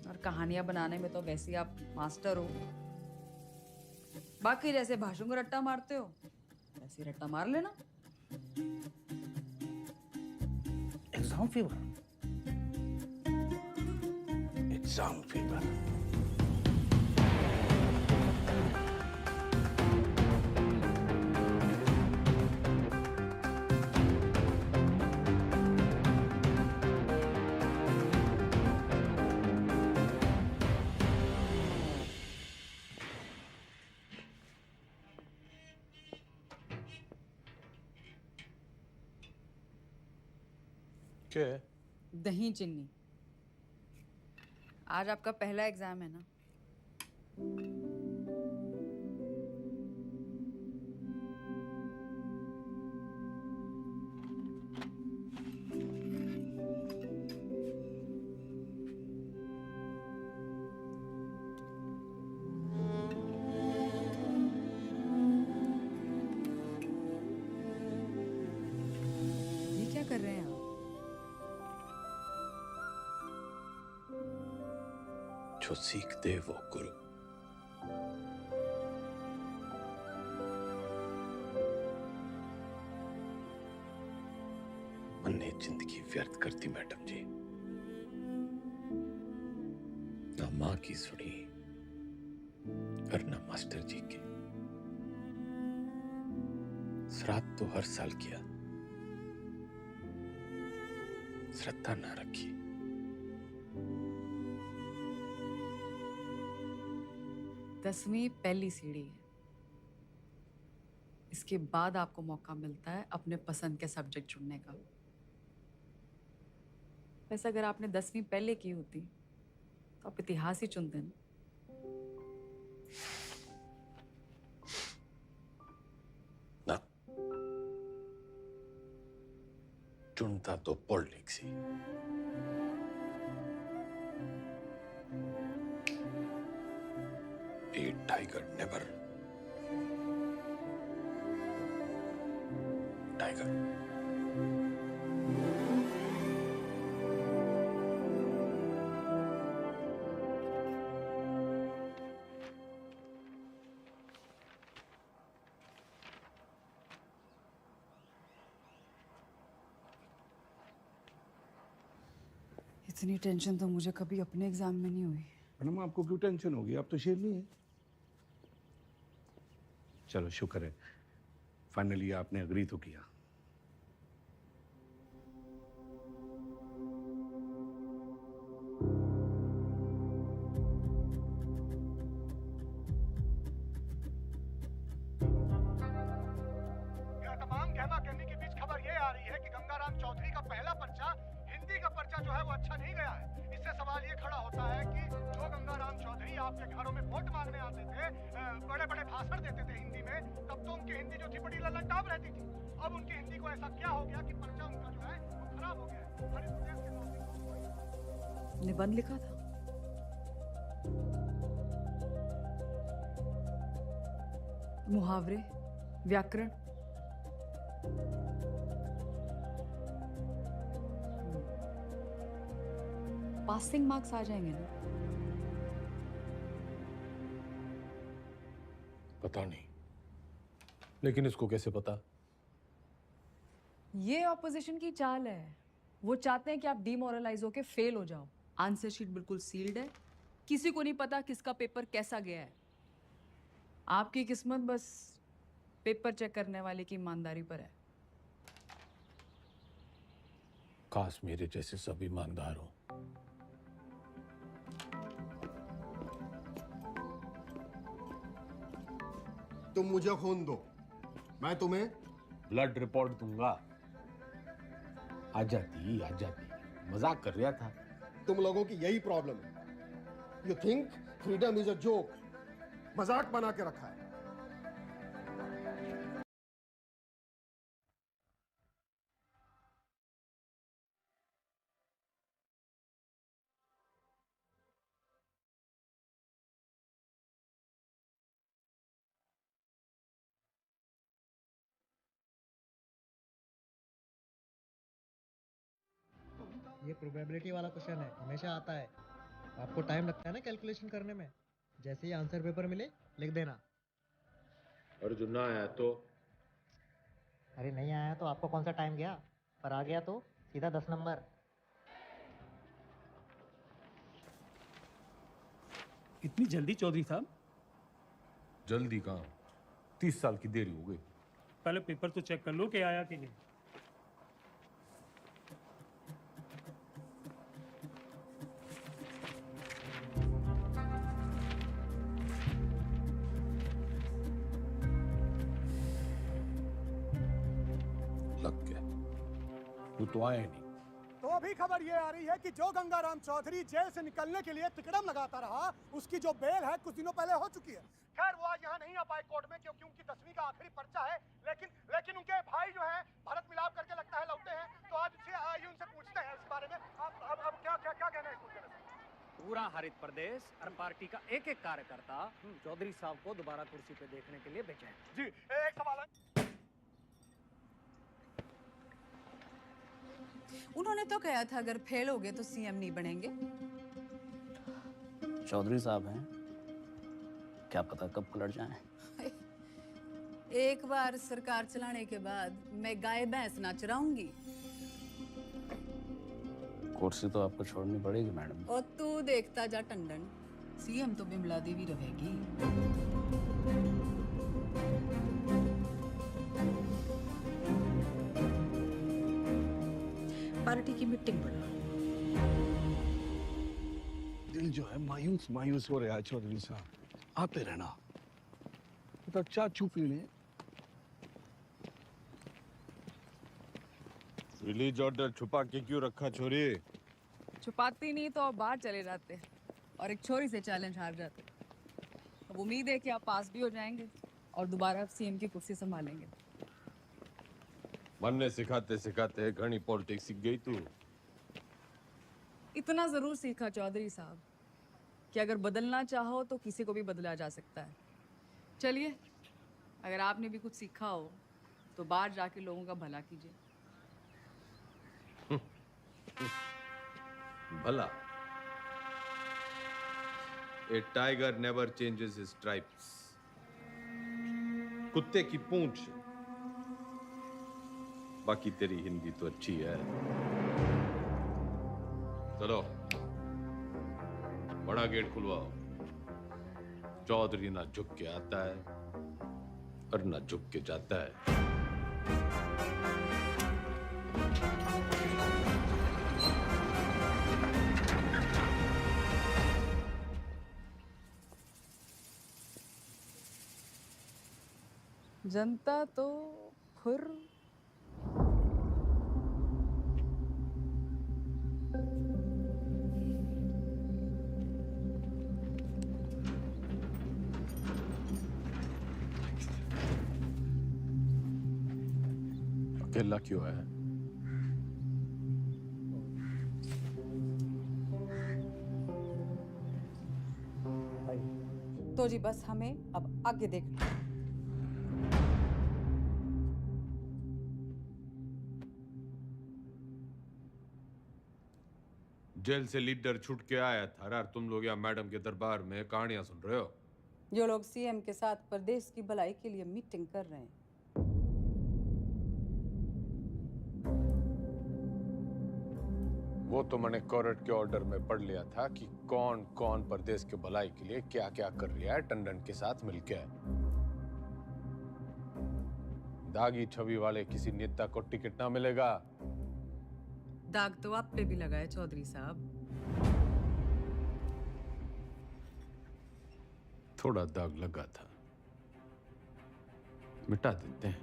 और कहानियां बनाने में तो वैसे ही आप मास्टर हो। बाकी जैसे भाषण को रट्टा मारते हो वैसे ही रट्टा मार लेना। Exam fever. Exam fever. क्या है? दही चिन्नी। आज आपका पहला एग्जाम है ना? ये क्या कर रहे हैं आप? जो सीखते वो गुरु। मैंने जिंदगी व्यर्थ कर दी मैडम जी, ना माँ की सुनी और ना मास्टर जी की। श्राद्ध तो हर साल किया, श्रद्धा ना रखी। दसवीं पहली सीढ़ी है। इसके बाद आपको मौका मिलता है अपने पसंद के सब्जेक्ट चुनने का। वैसे अगर आपने 10वीं पहले की होती तो आप इतिहास ही चुनते ना। ना, चुनता तो politics he. A tiger never. Tiger. इतनी टेंशन तो मुझे कभी अपने एग्जाम में नहीं हुई। मैडम आपको क्यों टेंशन होगी? आप तो शेरनी है। चलो शुक्र है, फाइनली आपने अग्री तो किया। तमाम गहमा कहने के बीच खबर ये आ रही है कि गंगाराम चौधरी का पहला पर्चा, हिंदी का पर्चा जो है वो अच्छा नहीं गया है। इससे सवाल ये खड़ा होता है कि जो गंगाराम चौधरी आपके घरों में वोट मांगने आते थे, बड़े बड़े भाषण देते थे हिंदी में, तब तो उनकी हिंदी जो थी बड़ी लल्लनटाप रहती थी। अब उनकी हिंदी को ऐसा क्या हो गया कि पर्चा उनका जो है वो खराब हो गया है। हर इस देश के नागरिकों को निबंध लिखा था। मुहावरे, व्याकरण। पासिंग मार्क्स आ जाएंगे ना? पता नहीं, लेकिन इसको कैसे पता? ये ऑपोजिशन की चाल है। वो चाहते हैं कि आप डिमोरलाइज होके फेल हो जाओ। आंसर शीट बिल्कुल सील्ड है, किसी को नहीं पता किसका पेपर कैसा गया है। आपकी किस्मत बस पेपर चेक करने वाले की ईमानदारी पर है। काश मेरे जैसे सब ईमानदार हो। तुम मुझे खून दो, मैं तुम्हें ब्लड रिपोर्ट दूंगा। आ जाती, मजाक कर रहा था। तुम लोगों की यही प्रॉब्लम है। You think freedom is a joke, मजाक बना के रखा है। ये प्रोबेबिलिटी वाला क्वेश्चन है, हमेशा आता है। आपको टाइम लगता है ना कैलकुलेशन करने में। जैसे ही आंसर पेपर मिले लिख देना। और जो ना आया तो? अरे नहीं आया तो आपको कौन सा टाइम गया, पर आ गया तो सीधा 10 नंबर। इतनी जल्दी चौधरी साहब? जल्दी कहाँ, 30 साल की देरी हो गई। पहले पेपर तो चेक कर लो कि आया कि नहीं। लग गया, वो तो आया नहीं। तो अभी खबर ये आ रही है कि जो गंगाराम चौधरी जेल से निकलने के लिए तिकड़म लगाता रहा, उसकी जो बेल है कुछ दिनों पहले हो चुकी है। खैर वो आज यहाँ नहीं आ पाए कोर्ट में, क्योंकि उनकी 10वीं का आखिरी पर्चा है। लेकिन उनके भाई जो हैं भारत मिलाप करके लगता है लौटे हैं। तो आज आइए उनसे पूछते हैं इस बारे में। अब क्या कहना है इस मुद्दे में? पूरा हरित प्रदेश और पार्टी का एक एक कार्यकर्ता चौधरी साहब को दोबारा कुर्सी पे देखने के लिए बेचैन। जी एक सवाल है। उन्होंने तो कहा था अगर फेल हो गए तो सीएम नहीं बनेंगे। चौधरी साहब हैं, क्या पता कब पलट जाएं। एक बार सरकार चलाने के बाद मैं गाय भैंस ना चराऊंगी। कुर्सी तो आपको छोड़नी पड़ेगी मैडम। और तू देखता जा टंडन, सीएम तो बिमला देवी रहेगी। पार्टी की मीटिंग बुला। दिल जो है मायूस हो रहा है चौधरी साहब। आते रहना तो चाचू पीने। रिलीज ऑर्डर छुपा के क्यों रखा छोरी? छुपाती नहीं तो आप बाहर चले जाते और एक छोरी से चैलेंज हार जाते। अब उम्मीद है कि आप पास भी हो जाएंगे और दोबारा आप सीएम की कुर्सी संभालेंगे। मन ने सिखाते सिखाते घनी पॉलिटिक्स सीख गई तू। इतना जरूर सीखा चौधरी साहब कि अगर बदलना चाहो तो किसी को भी बदला जा सकता है। चलिए, अगर आपने भी कुछ सीखा हो तो बाहर जाके लोगों का भला कीजिए। भला? A tiger never changes his stripes. कुत्ते की पूंछ। बाकी तेरी हिंदी तो अच्छी है। चलो बड़ा गेट खुलवाओ। चौधरी ना झुक के आता है और ना झुक के जाता है। जनता तो खुर अकेला क्यों है? तो जी बस हमें अब आगे देखना। जेल से लीडर छूट के आया था और तुम लोग यहाँ मैडम के दरबार में कहानियां सुन रहे हो। जो लोग सीएम के साथ प्रदेश की भलाई के लिए मीटिंग कर रहे हैं। वो तो मैंने कोर्ट के ऑर्डर में पढ़ लिया था कि कौन कौन प्रदेश के भलाई के लिए क्या क्या कर रहा है टंडन के साथ मिलकर। दागी छवि वाले किसी नेता को टिकट ना मिलेगा। दाग तो आप पे भी लगा है चौधरी साहब। थोड़ा दाग लगा था, मिटा देते हैं।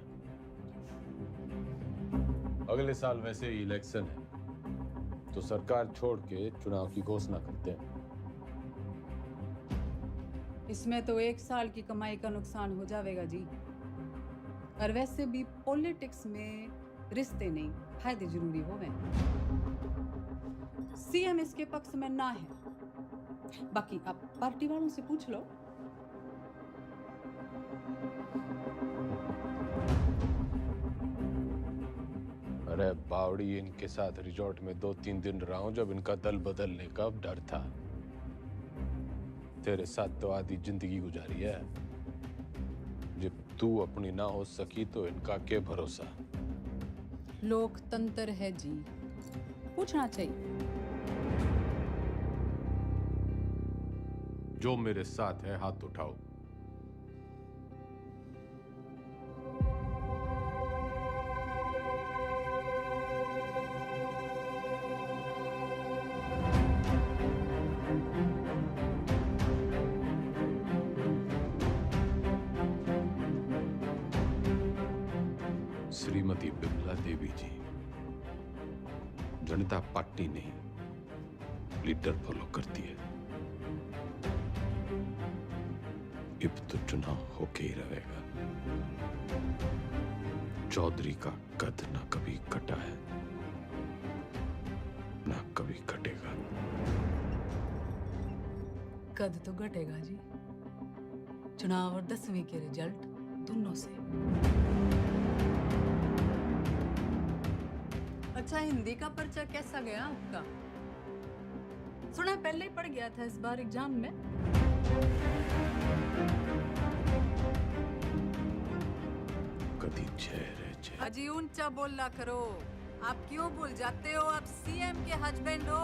अगले साल वैसे ही इलेक्शन है तो सरकार छोड़ के चुनाव की घोषणा करते हैं। इसमें तो 1 साल की कमाई का नुकसान हो जाएगा जी। और वैसे भी पॉलिटिक्स में रिश्ते नहीं, फायदे जरूरी हो गए। सीएम इसके पक्ष में ना है, बाकी आप पार्टी वालों से पूछ लो। अरे बावड़ी, इनके साथ रिजॉर्ट में 2-3 दिन रहा हूं जब इनका दल बदलने का डर था। तेरे साथ तो आधी जिंदगी गुजारी है। जब तू अपनी ना हो सकी तो इनका क्या भरोसा। लोकतंत्र है जी, पूछना चाहिए। जो मेरे साथ है हाथ उठाओ। श्रीमती बिमला देवी जी, जनता पार्टी नहीं लीडर फॉलो करती है। अब तो चुनाव होके ही रहेगा। चौधरी का कद ना कभी कटा है ना कभी कटेगा। कद तो घटेगा जी, चुनाव और 10वीं के रिजल्ट दोनों से। अच्छा, हिंदी का पर्चा कैसा गया आपका? सुना पहले ही पड़ गया था इस बार एग्जाम में। कदी चेहरे अजी ऊंचा बोलना करो। आप क्यों भूल जाते हो आप सीएम के हस्बैंड हो?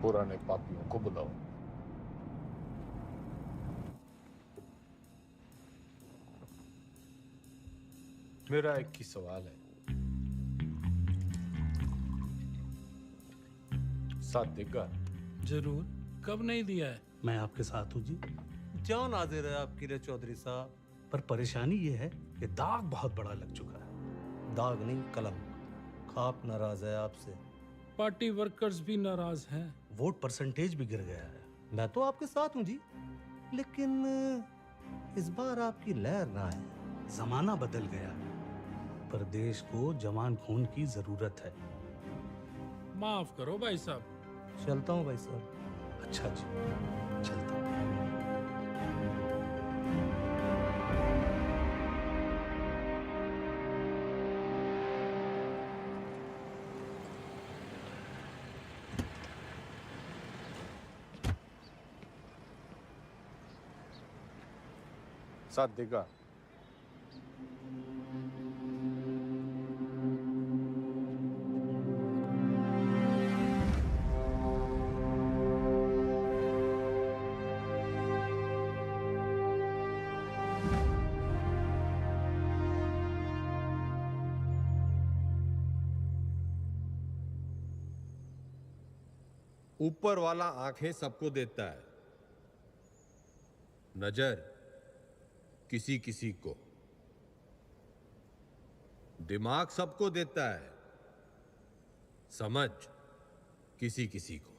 पुराने पापियों को बुलाओ। मेरा एक ही सवाल है, साथ देगा? जरूर, कब नहीं दिया है? मैं आपके साथ हूँ जी। जान हाजिर है आपकी रे चौधरी साहब। पर परेशानी ये है कि दाग बहुत बड़ा लग चुका है। दाग नहीं, कलम। खाप नाराज है आपसे। पार्टी वर्कर्स भी नाराज हैं। वोट परसेंटेज भी गिर गया है। मैं तो आपके साथ हूँ जी, लेकिन इस बार आपकी लहर ना है। जमाना बदल गया है, पर देश को जवान खून की जरूरत है। माफ करो भाई साहब। चलता हूँ भाई साहब। अच्छा जी, चलता हूँ। साथ देगा? ऊपर वाला आंखें सबको देता है, नजर किसी किसी को, दिमाग सबको देता है, समझ किसी किसी को।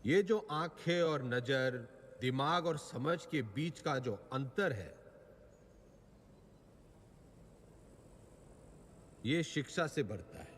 ये जो आंखें और नजर, दिमाग और समझ के बीच का जो अंतर है, ये शिक्षा से बढ़ता है।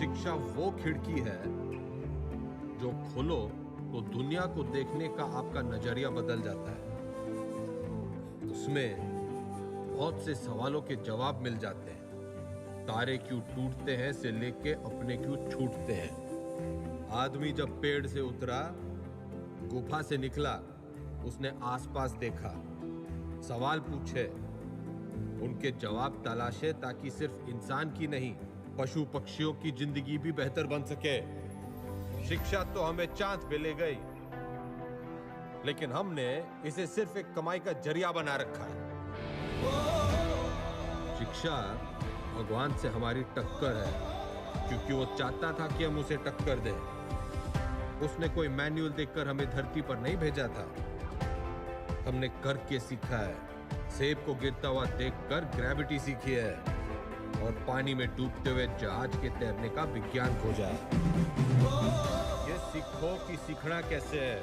शिक्षा वो खिड़की है जो खोलो तो दुनिया को देखने का आपका नजरिया बदल जाता है। उसमें बहुत से सवालों के जवाब मिल जाते हैं। तारे क्यों टूटते हैं से लेके अपने क्यों छूटते हैं। आदमी जब पेड़ से उतरा, गुफा से निकला, उसने आसपास देखा, सवाल पूछे, उनके जवाब तलाशे ताकि सिर्फ इंसान की नहीं, पशु पक्षियों की जिंदगी भी बेहतर बन सके। शिक्षा तो हमें चांद पे ले गई, लेकिन हमने इसे सिर्फ एक कमाई का जरिया बना रखा है। शिक्षा भगवान से हमारी टक्कर है, क्योंकि वो चाहता था कि हम उसे टक्कर दें। उसने कोई मैनुअल देखकर हमें धरती पर नहीं भेजा था, हमने करके सीखा है। सेब को गिरता हुआ देखकर ग्रेविटी सीखी है, और पानी में डूबते हुए जहाज के तैरने का विज्ञान खोजा है। ये सीखो कि सीखना कैसे है,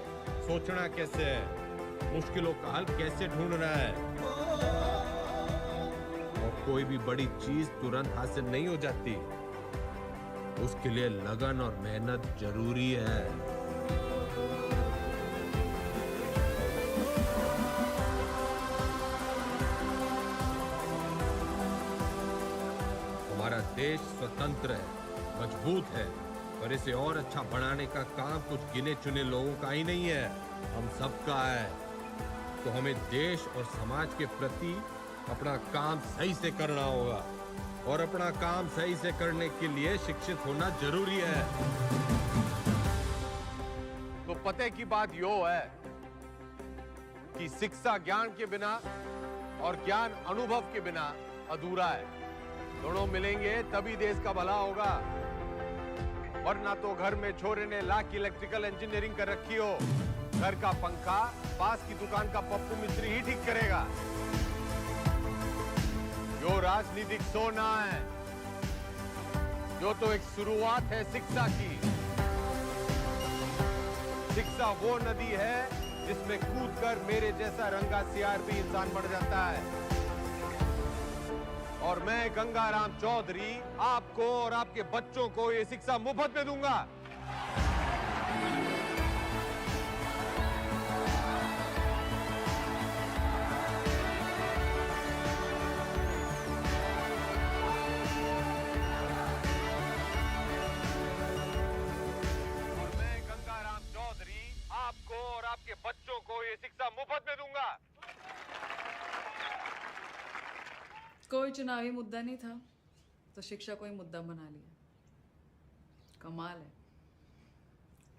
सोचना कैसे है, मुश्किलों का हल कैसे ढूंढना है। और कोई भी बड़ी चीज तुरंत हासिल नहीं हो जाती, उसके लिए लगन और मेहनत जरूरी है। हमारा देश स्वतंत्र है, मजबूत है, पर इसे और अच्छा बनाने का काम कुछ गिने चुने लोगों का ही नहीं है, हम सबका है। तो हमें देश और समाज के प्रति अपना काम सही से करना होगा, और अपना काम सही से करने के लिए शिक्षित होना जरूरी है। तो पते की बात यो है कि शिक्षा ज्ञान के बिना और ज्ञान अनुभव के बिना अधूरा है। दोनों मिलेंगे तभी देश का भला होगा, वरना तो घर में छोरे ने लाख इलेक्ट्रिकल इंजीनियरिंग कर रखी हो, घर का पंखा पास की दुकान का पप्पू मिस्त्री ही ठीक करेगा। जो राजनीतिक सोना है, जो तो एक शुरुआत है शिक्षा की। शिक्षा वो नदी है जिसमें कूदकर मेरे जैसा रंगा सियार भी इंसान बढ़ जाता है। और मैं गंगाराम चौधरी आपको और आपके बच्चों को ये शिक्षा मुफ्त में दूंगा। और मैं गंगाराम चौधरी आपको और आपके बच्चों को ये शिक्षा मुफ्त में दूंगा। कोई चुनावी मुद्दा नहीं था तो शिक्षा को ही मुद्दा बना लिया। कमाल है।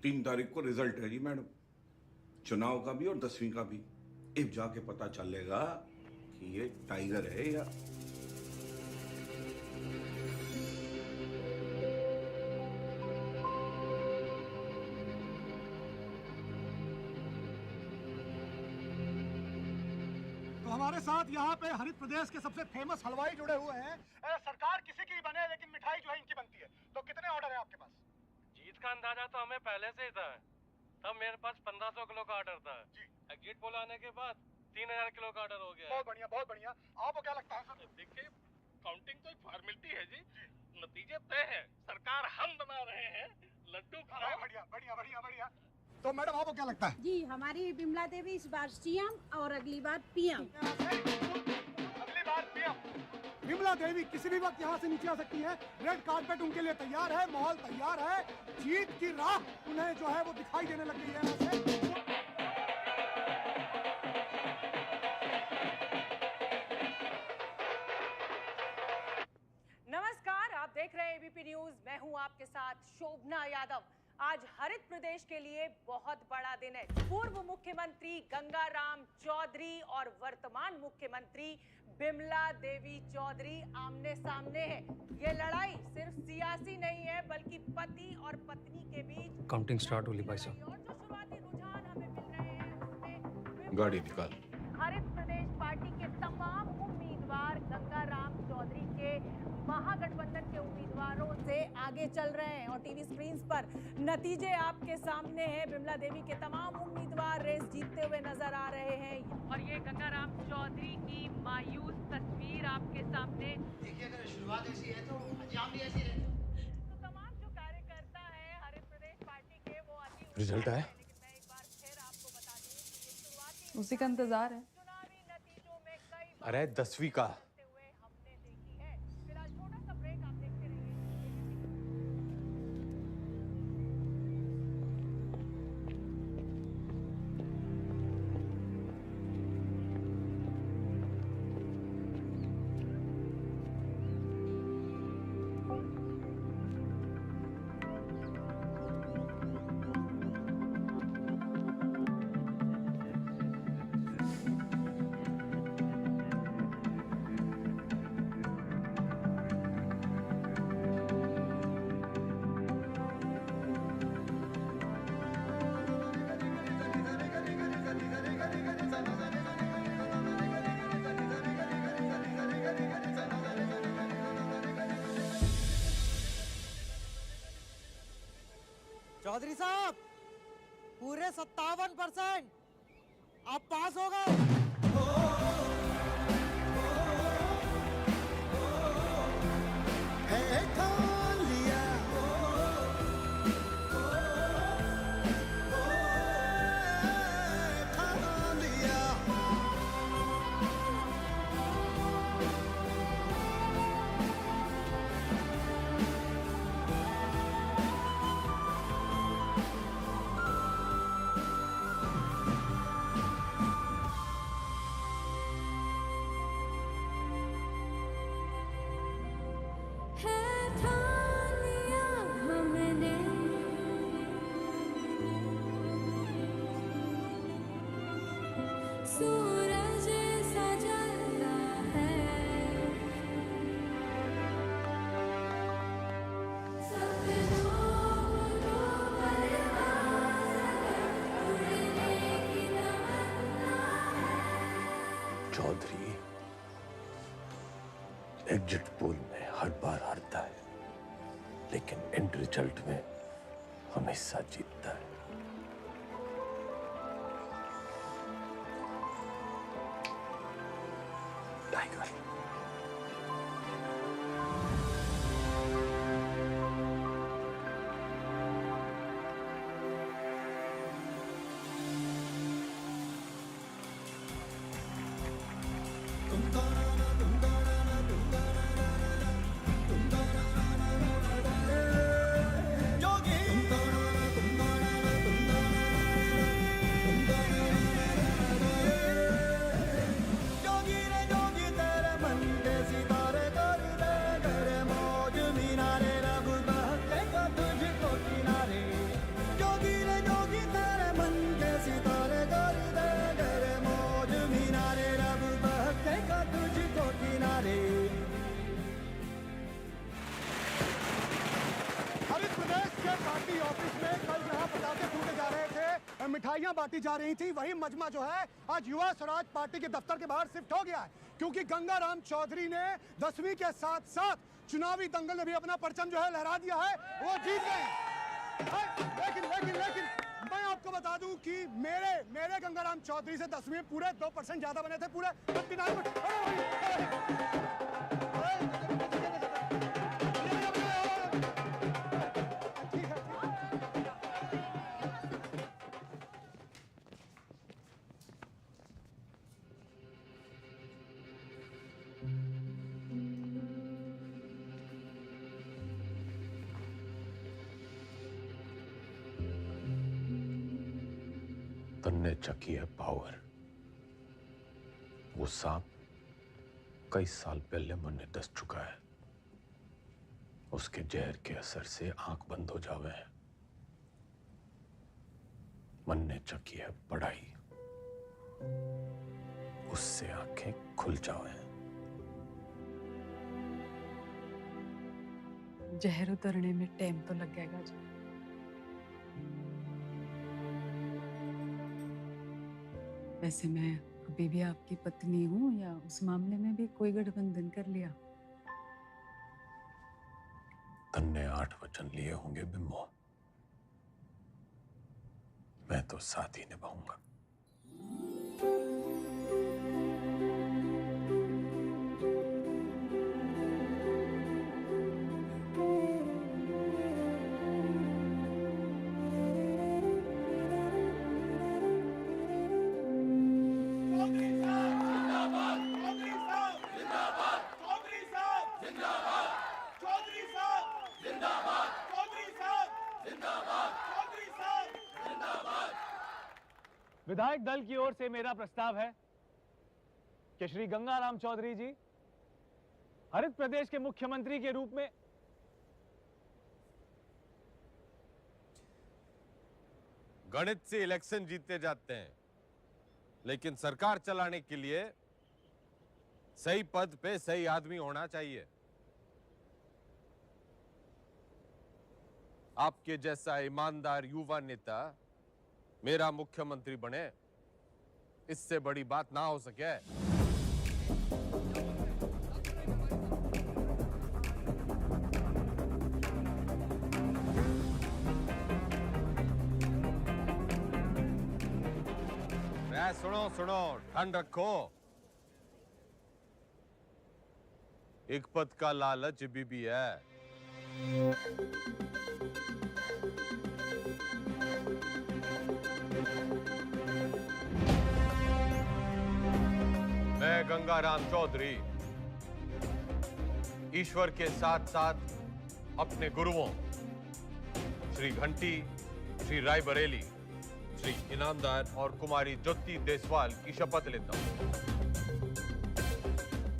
3 तारीख को रिजल्ट है जी मैडम, चुनाव का भी और 10वीं का भी। अब जाके पता चलेगा कि ये टाइगर है या हमारे साथ यहाँ पे हरित प्रदेश के सबसे फेमस हलवाई जुड़े हुए हैं। सरकार किसी की बने, लेकिन मिठाई जो है इनकी बनती है। तो कितने ऑर्डर है आपके पास? जीत का अंदाजा तो हमें पहले से ही था। तब मेरे पास 1500 किलो का ऑर्डर था जी। एग्जिट पोल आने के बाद 3000 किलो का ऑर्डर हो गया। बहुत बढ़िया, बहुत बढ़िया। आपको क्या लगता है सर? देखिए, काउंटिंग तो एक फॉर्मेलिटी है जी, नतीजे तय है। सरकार हम बना रहे हैं, लड्डू खाओ। बढ़िया बढ़िया बढ़िया बढ़िया। तो मैडम आपको क्या लगता है? जी, हमारी बिमला देवी इस बार सीएम और अगली बार पीएम। अगली बार पीएम। बिमला देवी किसी भी वक्त यहाँ से नीचे आ सकती है। रेड कार्पेट उनके लिए तैयार है, माहौल तैयार है। जीत की राह उन्हें जो है वो दिखाई देने लग गई है। नमस्कार, आप देख रहे हैं एबीपी न्यूज। मैं हूं आपके साथ शोभना यादव। आज हरित प्रदेश के लिए बहुत बड़ा दिन है। पूर्व मुख्यमंत्री गंगाराम चौधरी और वर्तमान मुख्यमंत्री बिमला देवी चौधरी आमने सामने है। ये लड़ाई सिर्फ सियासी नहीं है, बल्कि पति और पत्नी के बीच। काउंटिंग स्टार्ट होली भाई साहब। और जो शुरुआती रुझान हमें मिल रहे हैं उसमें गाड़ी निकाल। हरित प्रदेश पार्टी के तमाम उम्मीदवार गंगाराम चौधरी के महागठबंधन के उम्मीदवारों से आगे चल रहे हैं और टीवी स्क्रीन पर नतीजे आपके सामने हैं। बिमला देवी के तमाम उम्मीदवार रेस जीतते हुए नजर आ रहे हैं और ये गंगाराम चौधरी की मायूस तस्वीर आपके सामने। देखिए, अगर शुरुआत ऐसी है तो अंजाम भी ऐसी रहता है। तो कमाल रिजल्ट आया? उसी का इंतजार है। अरे 10वीं का। चौधरी साहब, पूरे 57% आप पास हो गए। सूरज सजता है, सपनों को परवाज़ उड़ने की तमन्ना है। चौधरी एग्जिट पोल में हर बार हारता है, लेकिन एंड रिजल्ट में हमेशा जीतता है। टाइगर। मिठाइयां बांटी जा रही थी, वही मजमा जो है आज युवा स्वराज पार्टी के दफ्तर के बाहर शिफ्ट हो गया है, क्योंकि गंगाराम चौधरी ने 10वीं के साथ साथ चुनावी दंगल में भी अपना परचम जो है लहरा दिया है, वो जीत गए। लेकिन लेकिन लेकिन मैं आपको बता दूं कि मेरे गंगाराम चौधरी से 10वीं में पूरे 2% ज्यादा बने थे, पूरे 59। तन्ने चकी है पावर। वो सांप कई साल पहले मन में दस चुका है, उसके जहर के असर से आंख बंद हो जावे है। मन ने चकी है पढ़ाई, उससे आंखें खुल जावे। जहर उतरने में टाइम तो लगेगा जी। वैसे मैं अभी भी आपकी पत्नी हूँ या उस मामले में भी कोई गठबंधन कर लिया? तन्ने 8 वचन लिए होंगे बिम्बो, मैं तो साथ ही निभाऊंगा। विधायक दल की ओर से मेरा प्रस्ताव है कि श्री गंगाराम चौधरी जी हरित प्रदेश के मुख्यमंत्री के रूप में गणित से इलेक्शन जीते जाते हैं, लेकिन सरकार चलाने के लिए सही पद पे सही आदमी होना चाहिए। आपके जैसा ईमानदार युवा नेता मेरा मुख्यमंत्री बने, इससे बड़ी बात ना हो सके। सुनो सुनो, ठंड रखो। एक पद का लालच भी है। मैं गंगाराम चौधरी ईश्वर के साथ साथ अपने गुरुओं श्री घंटी, श्री रायबरेली, श्री इनामदार और कुमारी ज्योति देसवाल की शपथ लेता हूं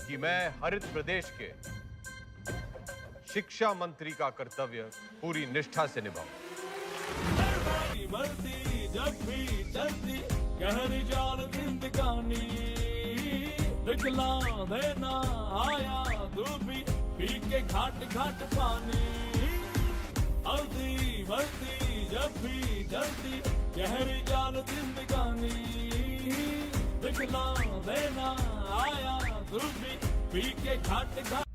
कि मैं हरित प्रदेश के शिक्षा मंत्री का कर्तव्य पूरी निष्ठा से निभाऊं। जब भी चलती गहरी जाल जिंदगानी, दिखला देना आया तू भी पी के घाट घाट पानी। हल्दी बढ़ती जब भी चलती गहरी जाल जिंदगानी, दिखला देना आया तू भी पी के घाट घाट